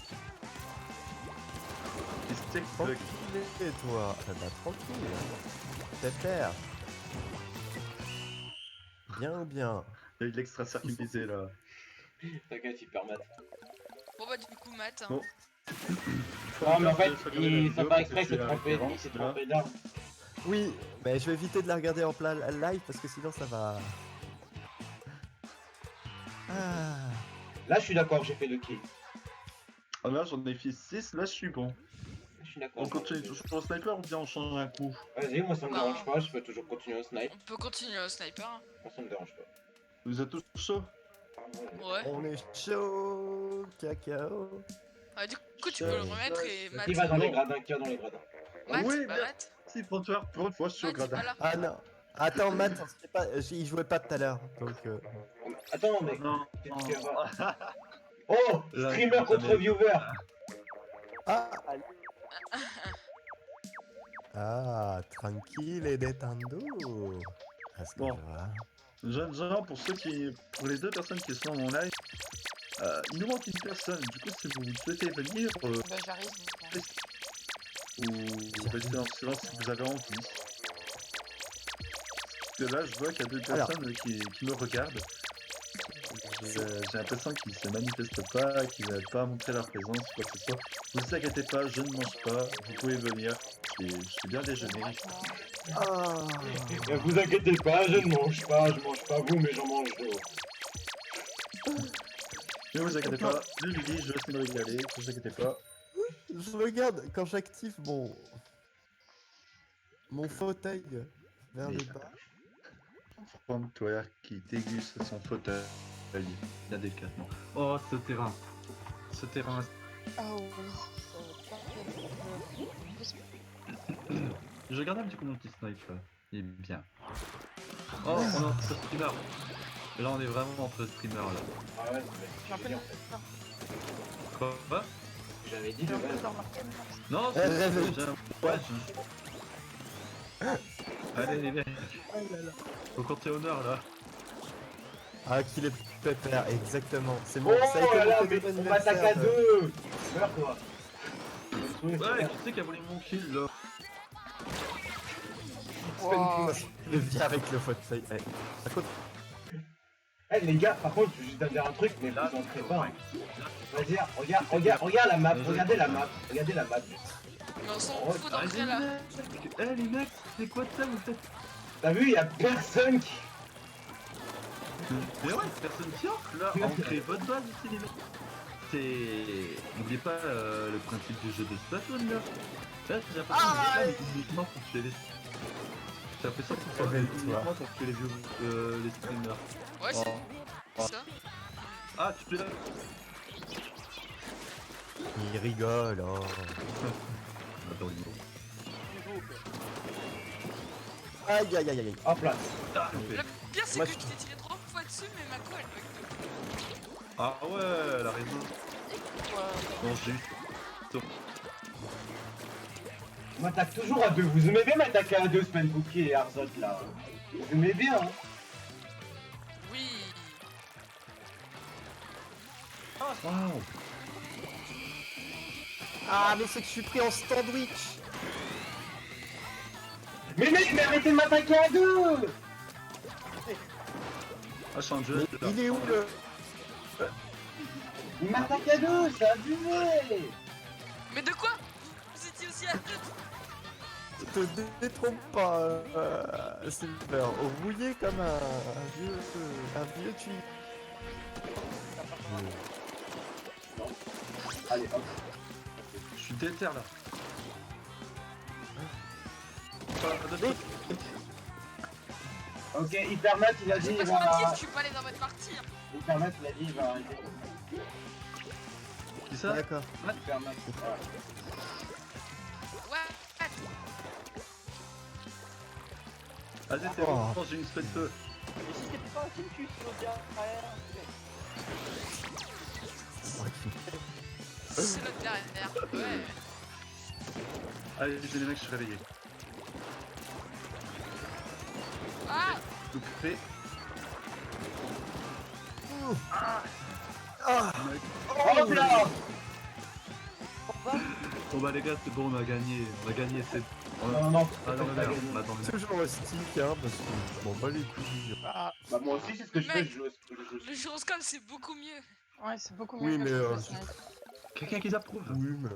Qu'est-ce que c'est tranquille, toi. Ah bah, tranquille. Pépère. Bien ou bien? Il y a eu de l'extra-circulisé là. T'inquiète, hyper mat. Bon bah du coup, Matt. Hein. Bon. Non, mais en fait, Faut regarder la il vidéo fait pas parce exprès, que c'est la trompé, référence, il s'est là. trompé d'arme. Oui, mais je vais éviter de la regarder en plein live parce que sinon ça va... Ah... Là, je suis d'accord, j'ai fait 2 kills. Ah là, j'en ai fait 6, là je suis bon. Je suis d'accord. On continue toujours au sniper ou bien on change un coup? Vas-y, moi ça me Non. dérange pas, je peux toujours continuer au snipe. On peut continuer au sniper. Hein. Moi ça me dérange pas. Vous êtes tous chauds? Ouais. On est chaud, cacao. Ah, du coup, tu peux le remettre et Matt. Qui va dans les Non. gradins, qui va dans les gradins. Matt, Oui, bah bien. Matt. Si, pour une fois, je suis au Matt, il est gradin. pas là. Ah non. Attends, Matt, on sait pas... il jouait pas tout à l'heure, donc... Attends, mec. Non, Qu'est-ce non. qu'il y a? Oh, Là, streamer ça contre m'est- viewer. Ah. Ah, tranquille et détendu. Est-ce que Bon. je vois? Jeunes gens, pour les deux personnes qui sont dans mon live, il nous manque une personne. Du coup, si vous souhaitez venir, Bah j'arrive. ou rester en silence si vous avez envie. Parce que là, je vois qu'il y a deux Alors. personnes qui me regardent. J'ai l'impression qu'ils se manifestent pas, qu'ils n'arrivent pas à montrer leur présence, quoi que ce soit. Ne vous inquiétez pas, je ne mange pas, vous pouvez venir. J'ai bien déjeuné. Ah. Ne vous inquiétez pas, je ne mange pas vous, mais j'en mange d'autres. Ne vous inquiétez pas, je lui dis, je vais essayer de me régaler, ne vous inquiétez pas. Je regarde quand j'active mon fauteuil vers le bas. Franck-toi qui déguste son fauteuil, bien délicatement. Oh, ce terrain. Ce terrain. Oh. Je regarde un petit peu mon petit snipe là. Il est bien. Oh, on est entre streamers. Là, on est vraiment entre streamers là. Ah ouais, J'ai un peu dit de en fait. Quoi? J'avais dit de base. Non, réveille. Ouais, Allez, les mecs. Faut compter honneur là. Ah, qu'il est pépère, exactement. C'est Oh bon, ça a été là là, mon mais cadeau on m'attaque à d'anniversaire. 2. Meurs toi. Ouais, qui c'est qui a volé mon kill là? Je viens avec le fauteuil. Ouais. Par contre, Eh les gars, par contre, je vais juste dire un truc, mais Là, vous entrez pas. Vas-y, regarde la map, regardez la map. Mais on s'en Oh, fout d'entrer là. Eh les mecs, c'est quoi de ça vous faites? T'as vu, y a personne qui... Mais ouais, personne qui entre là, ancrez votre base ici les mecs. C'est... N'oubliez pas le principe du jeu de Splatoon là. Là, j'ai l'impression que c'est là uniquement pour tuer les... J'ai l'impression que c'est uniquement pour tuer les vieux... les streamers. Ouais, c'est Oh. ça. Ah, tu peux là? il rigole. Oh. Attends, il Aïe, aïe, aïe, aïe. Hop là. Le pire, c'est Moi, que je- tu t'es tiré 3 fois dessus, mais ma co elle bug. Ah ouais, elle a raison. Non, j'ai eu... On m'attaque toujours à 2. Vous aimez bien m'attaquer à 2, Spen Bouquet et Arzot là. Vous aimez bien, hein. Oui. Wow. Ah, mais c'est que je suis pris en sandwich. Mais mec, mais arrêtez de m'attaquer à 2. Ah, je suis en jeu. Il est où le... Il m'attaque à 2, c'est abusé. Mais de quoi? Vous étiez aussi à 2. Te détrompe pas, Silver. Rouillé comme un vieux tuyau. Allez, hop. Je suis déter là. Ok, Hypermat, il a dit J'ai il pas trop va... motif, je suis pas allé dans votre partie. Hein. Hypermat, il a dit il va arrêter. Qui ça? D'accord. Hypermat, voilà. Ouais. Vas-y, c'est Oh. bon, j'ai une espèce de... Et si t'es pas un team, tu te regardes derrière. C'est l'autre derrière. Ouais. Allez, les mecs, je suis réveillé. Ah Tout fait. Ah, Mec. Oh là Bon bah les gars, c'est bon, on a gagné. On a gagné, c'est... Non, non, Ah non, pas merde, gagné. attends, merde. toujours le stick, hein, parce que bon, pas les couilles. Ah, Bah moi aussi c'est ce que je fais, Mec. je joue au Le gyroscope c'est beaucoup mieux. ouais, c'est beaucoup Oui, mieux mais, que euh, le snipe. Quelqu'un qui s'approuve. Oui, mais.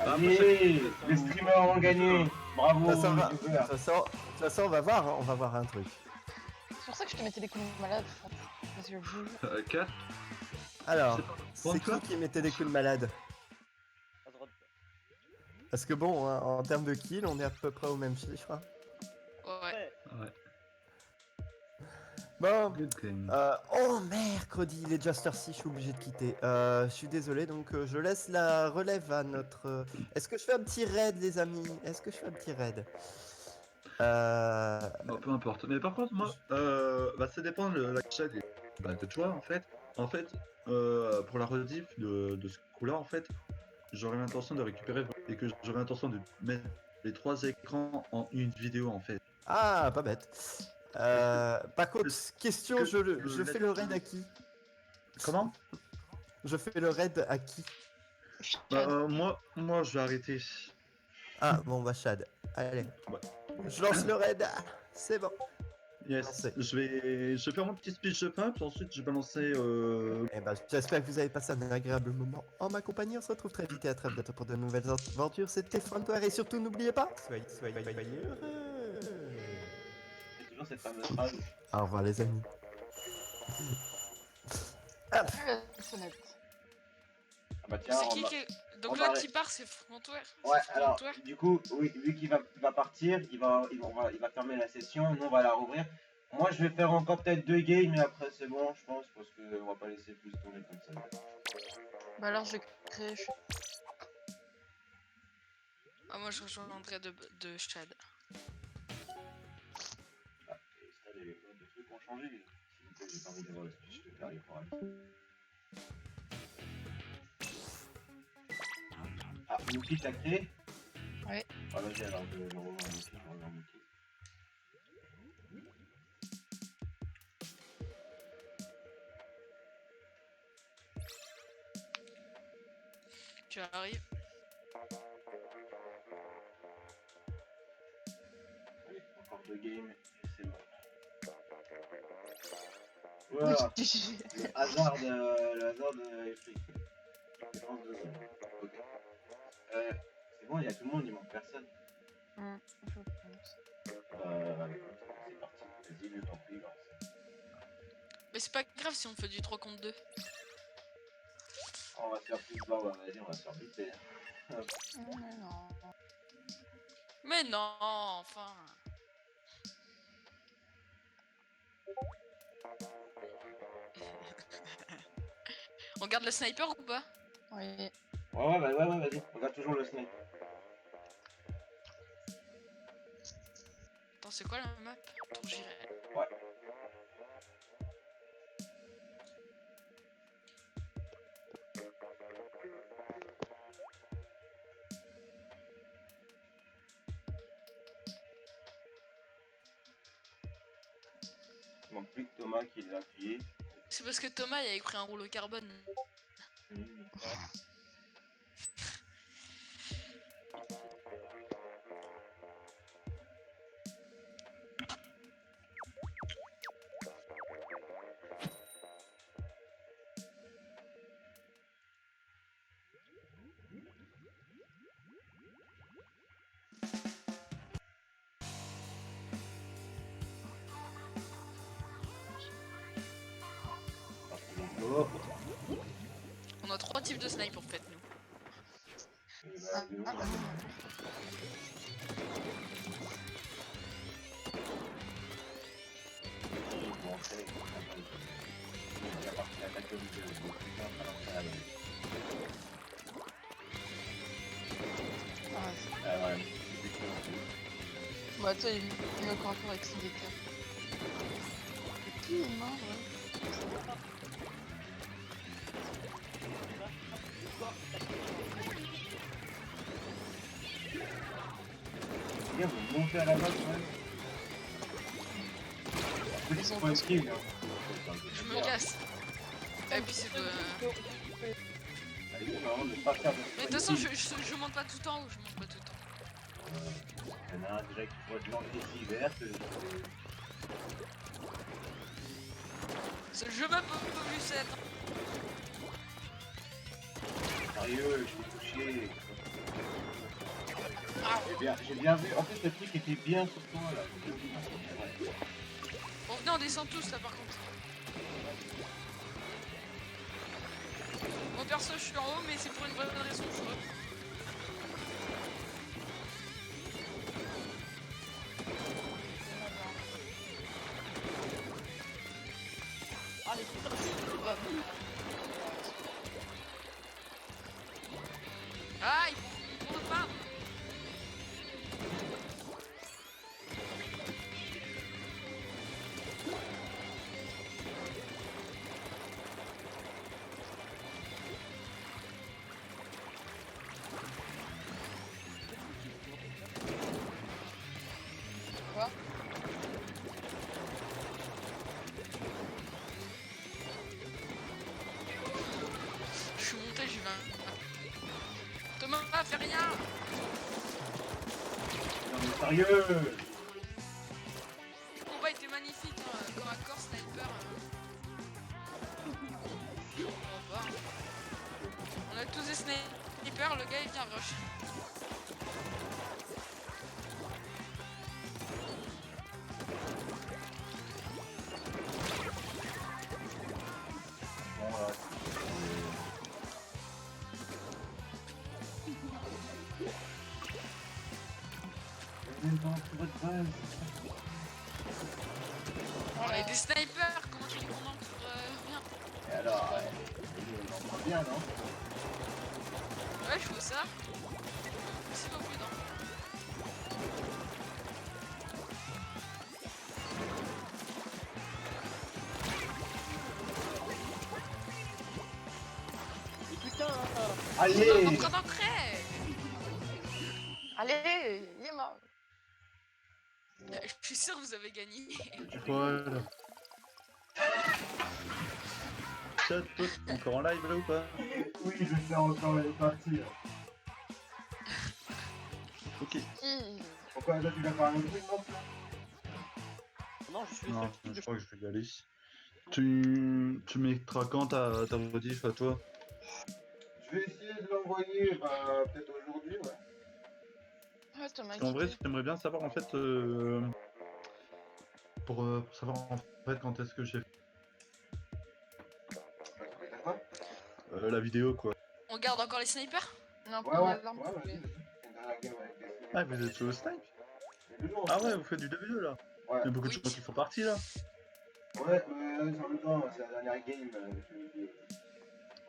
Allez, les streamers ont gagné. Bravo, Ça, ça va. youtubeurs. De toute façon, on va voir, hein, on va voir un truc. C'est pour ça que je te mettais des coups de malade. Parce que je... 4. Alors, C'est pas- c'est Quoi qui mettait des coups de malade? À droite. Parce que bon, hein, en termes de kills, on est à peu près au même chiffre. Hein. Ouais. Ouais. Ouais. Bon, Good game. oh mercredi, les Just 6, je suis obligé de quitter. Je suis désolé, donc je laisse la relève à notre... Est-ce que je fais un petit raid, les amis? Est-ce que je fais un petit raid? Bon, peu importe. Mais par contre, moi, bah, ça dépend de la chaîne bah, de toi, en fait. En fait, pour la rediff de ce coup-là, en fait, j'aurais l'intention de récupérer et que j'aurais l'intention de mettre les 3 écrans en une vidéo, en fait. Ah, pas bête. Par contre, question, que- je fais le raid à qui? Comment? Je fais le raid à qui? Bah, moi, je vais arrêter. Ah, bon, bah, Chad. Allez. Ouais. Je lance le raid. C'est bon. Yes. Lancé. Je vais faire mon petit speech de pump, ensuite je vais balancer. Eh ben, j'espère que vous avez passé un agréable moment en ma compagnie. On se retrouve très vite et à très bientôt pour de nouvelles aventures. C'était Fantoire et surtout n'oubliez pas, soyez heureux. C'est toujours cette fameuse phrase. Au revoir les amis. La sonnette. Ah bah tiens, C'est on qui va- qui... Donc on l'autre va- qui part c'est Frontoir. Ouais, C'est alors, Frontoir. du coup, oui, vu qu'il va partir, il va fermer la session, nous on va la rouvrir. Moi je vais faire encore peut-être 2 games, mais après c'est bon, je pense, parce qu'on va pas laisser plus tourner comme ça. Bah alors je vais créer... Ah moi je rejoindrai de Chad. Ah, et ça, les trucs ont changé. S'il vous plaît, j'ai pas envie d'avoir le speech de Clary pour elle. Ah, Mookie t'as créé? Ouais. Ah vas-y alors, je revois Mookie. Tu arrives. Allez, encore 2 games, et c'est bon. Voilà, le hasard de Efric. Ok. C'est bon, il y a tout le monde, il manque personne. Je pense. C'est parti. Vas-y, le temps pris, lance. Mais c'est pas grave si on fait du 3 contre 2. On va se faire plus bas, ouais, vas-y, on va se faire buter. Mais non. Mais non, enfin. On garde le sniper ou pas? Oui. Ouais, vas-y, on garde toujours le snipe. Attends, c'est quoi la map? Attends, j'irai. Ouais. Il manque plus que Thomas qui l'a appuyé. C'est parce que Thomas il avait pris un rouleau carbone. Oh. On a 3 types de snipe en fait nous. Et bah, de ouf, Ah, là. Ils vont enchaîner contre un peu. Il y a parti l'attaque de putain, alors ça va. Ah, Ouais, c'est excellent. bah toi il est mieux qu'encore avec son déter. Qui est mort ouais. Les gars, vous montez à la base, ouais. Ils sont Faut tous- esquive, hein. Je me casse. Et puis c'est de... Allez, non, ne pas faire de Mais de toute façon, je monte pas tout en haut, je monte pas tout en haut. Il y en a un direct qui voit de l'antécie verte. C'est le jeu m'a pas vu cette. Sérieux, je t'ai touché. Ah, J'ai bien vu. En fait, le truc était bien sur toi là. bon, venez, on descend tous là par contre. Mon perso, je suis en haut, mais c'est pour une bonne raison, je crois. Ah, les putains, c'est pas vu. Ah, il tourne pas. Quoi? Je suis monté, j'y vais. Thomas, fais rien. Non mais sérieux. Le combat était magnifique, hein, comme un corps sniper. On va voir. On a tous des snipers, le gars il vient rush. Bon, là, même pas sur votre base. On a des snipers, comment tu dis qu'on entre rien? Et alors, on en prend bien, non? Ouais, je vois ça. C'est pas prudent. Mais putain, On Allez. est en train d'entrer. Allez, il est mort. Je suis sûr que vous avez gagné. Voilà. Chat, toi, t'es encore en live là ou pas? Oui, je sais encore les parties. Ok. Si. Pourquoi là tu vas faire un autre truc, non? non, je suis le Non, seul je type de crois que je vais y aller. Tu mettras quand ta rediff à toi? Je vais essayer de l'envoyer, bah, peut-être aujourd'hui, ouais. Ouais, Thomas Parce qu'en vrai, quitté. j'aimerais bien savoir en fait pour savoir en fait quand est-ce que j'ai Quoi? la vidéo quoi. On garde encore les snipers? Non, Ouais, prends ouais, les armes. ouais, vas-y, vas-y. C'est une dernière game avec des Ah, vous êtes sur le snipe? deux jours, Ah ouais, vous faites du 2v2 là. Ouais, Il y a beaucoup de Oui. gens qui font partie là. ouais, sur le temps, c'est la dernière game.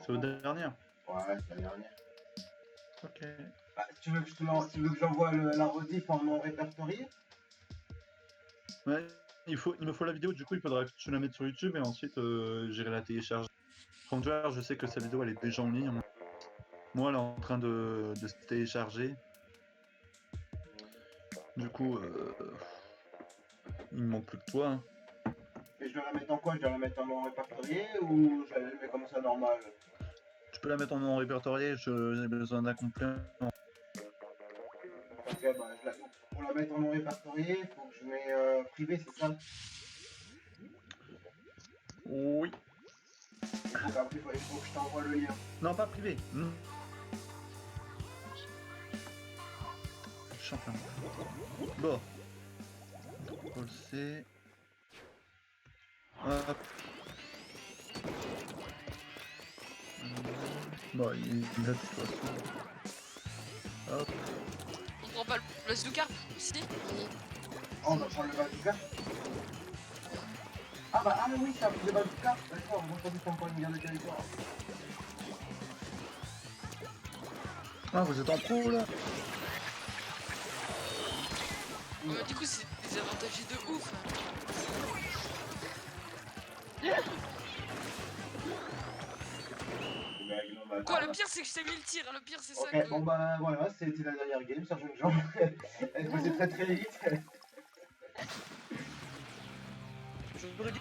C'est votre dernière. Ouais, c'est la dernière. Ok. Ah, tu veux que j'envoie la rediff en non répertorié? Ouais, il me faut la vidéo, du coup il faudra que tu la mettes sur YouTube et ensuite j'irai la télécharger. Frontier, je sais que sa vidéo elle est déjà en ligne. Moi elle est en train de se télécharger. Du coup, il me manque plus que toi. Hein. Et je dois la mettre en quoi? Je dois la mettre en non répertorié ou je la mets comme ça normal? Tu peux la mettre en non répertorié, j'ai besoin d'un complément. Ok, bah, pour la mettre en non répertorié, il faut que je mets privé, c'est ça? Oui. Il faut que je t'envoie le lien. Non, pas privé. Non. Champion. Bon. Contrôle C. Hop. Bon, il est là de toute façon. Hop. On prend pas le Zoukarp? Si? Oh, on va prendre le bazooka? Ah bah, ah oui, ça le bazooka? D'accord, on va pas juste encore une guerre de territoire. Ah, vous êtes en pro là? Du coup, c'est des avantagés de ouf. blague, non, mais Quoi, le attends. pire c'est que je t'ai mis le tir, le pire c'est ça Ok, quoi. bon bah voilà, c'était la dernière game, Sergent Jean. Elle passait très très vite. Je me dis.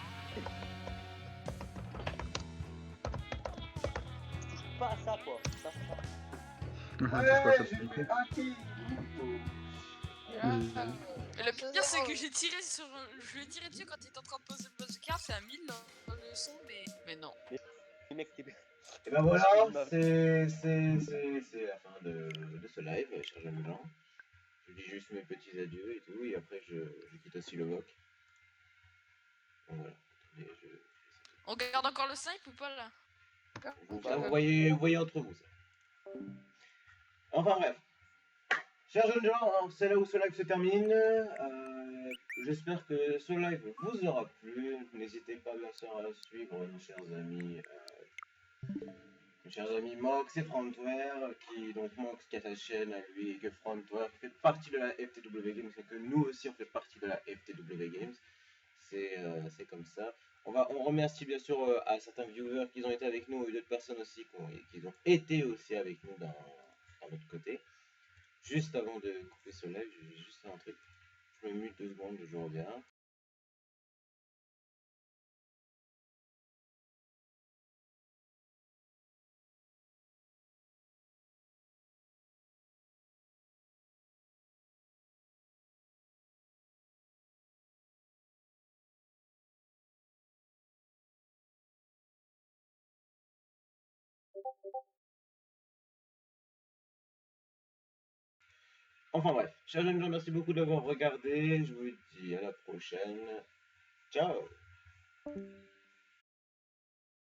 Pas à ça quoi. Ça. Ouais, j'ai fait hacker. Et le pire c'est que j'ai tiré sur. Je lui ai tiré dessus quand il était en train de poser le bazooka, c'est à 1000 dans le son, mais non. Les mecs, t'es. Et ben voilà, c'est la fin de ce live, cher jeune Jean. Je dis juste mes petits adieux et tout, et après je quitte aussi le VOC. Bon voilà, attendez, On garde encore le snipe ou pas là? ça, vous voyez entre vous ça. Enfin bref. Cher jeune gens, hein, c'est là où ce live se termine. J'espère que ce live vous aura plu. N'hésitez pas bien sûr à suivre nos chers amis Mox et Frontware, donc Mox qui a sa chaîne à lui et que Frontware fait partie de la FTW Games et que nous aussi on fait partie de la FTW Games. C'est comme ça. On remercie bien sûr à certains viewers qui ont été avec nous et d'autres personnes aussi qui ont été aussi avec nous dans notre côté. Juste avant de couper ce live, je vais juste faire un truc. Je me mute 2 secondes, je reviens. Enfin bref, chers jeunes gens, merci beaucoup d'avoir regardé. Je vous dis à la prochaine. Ciao!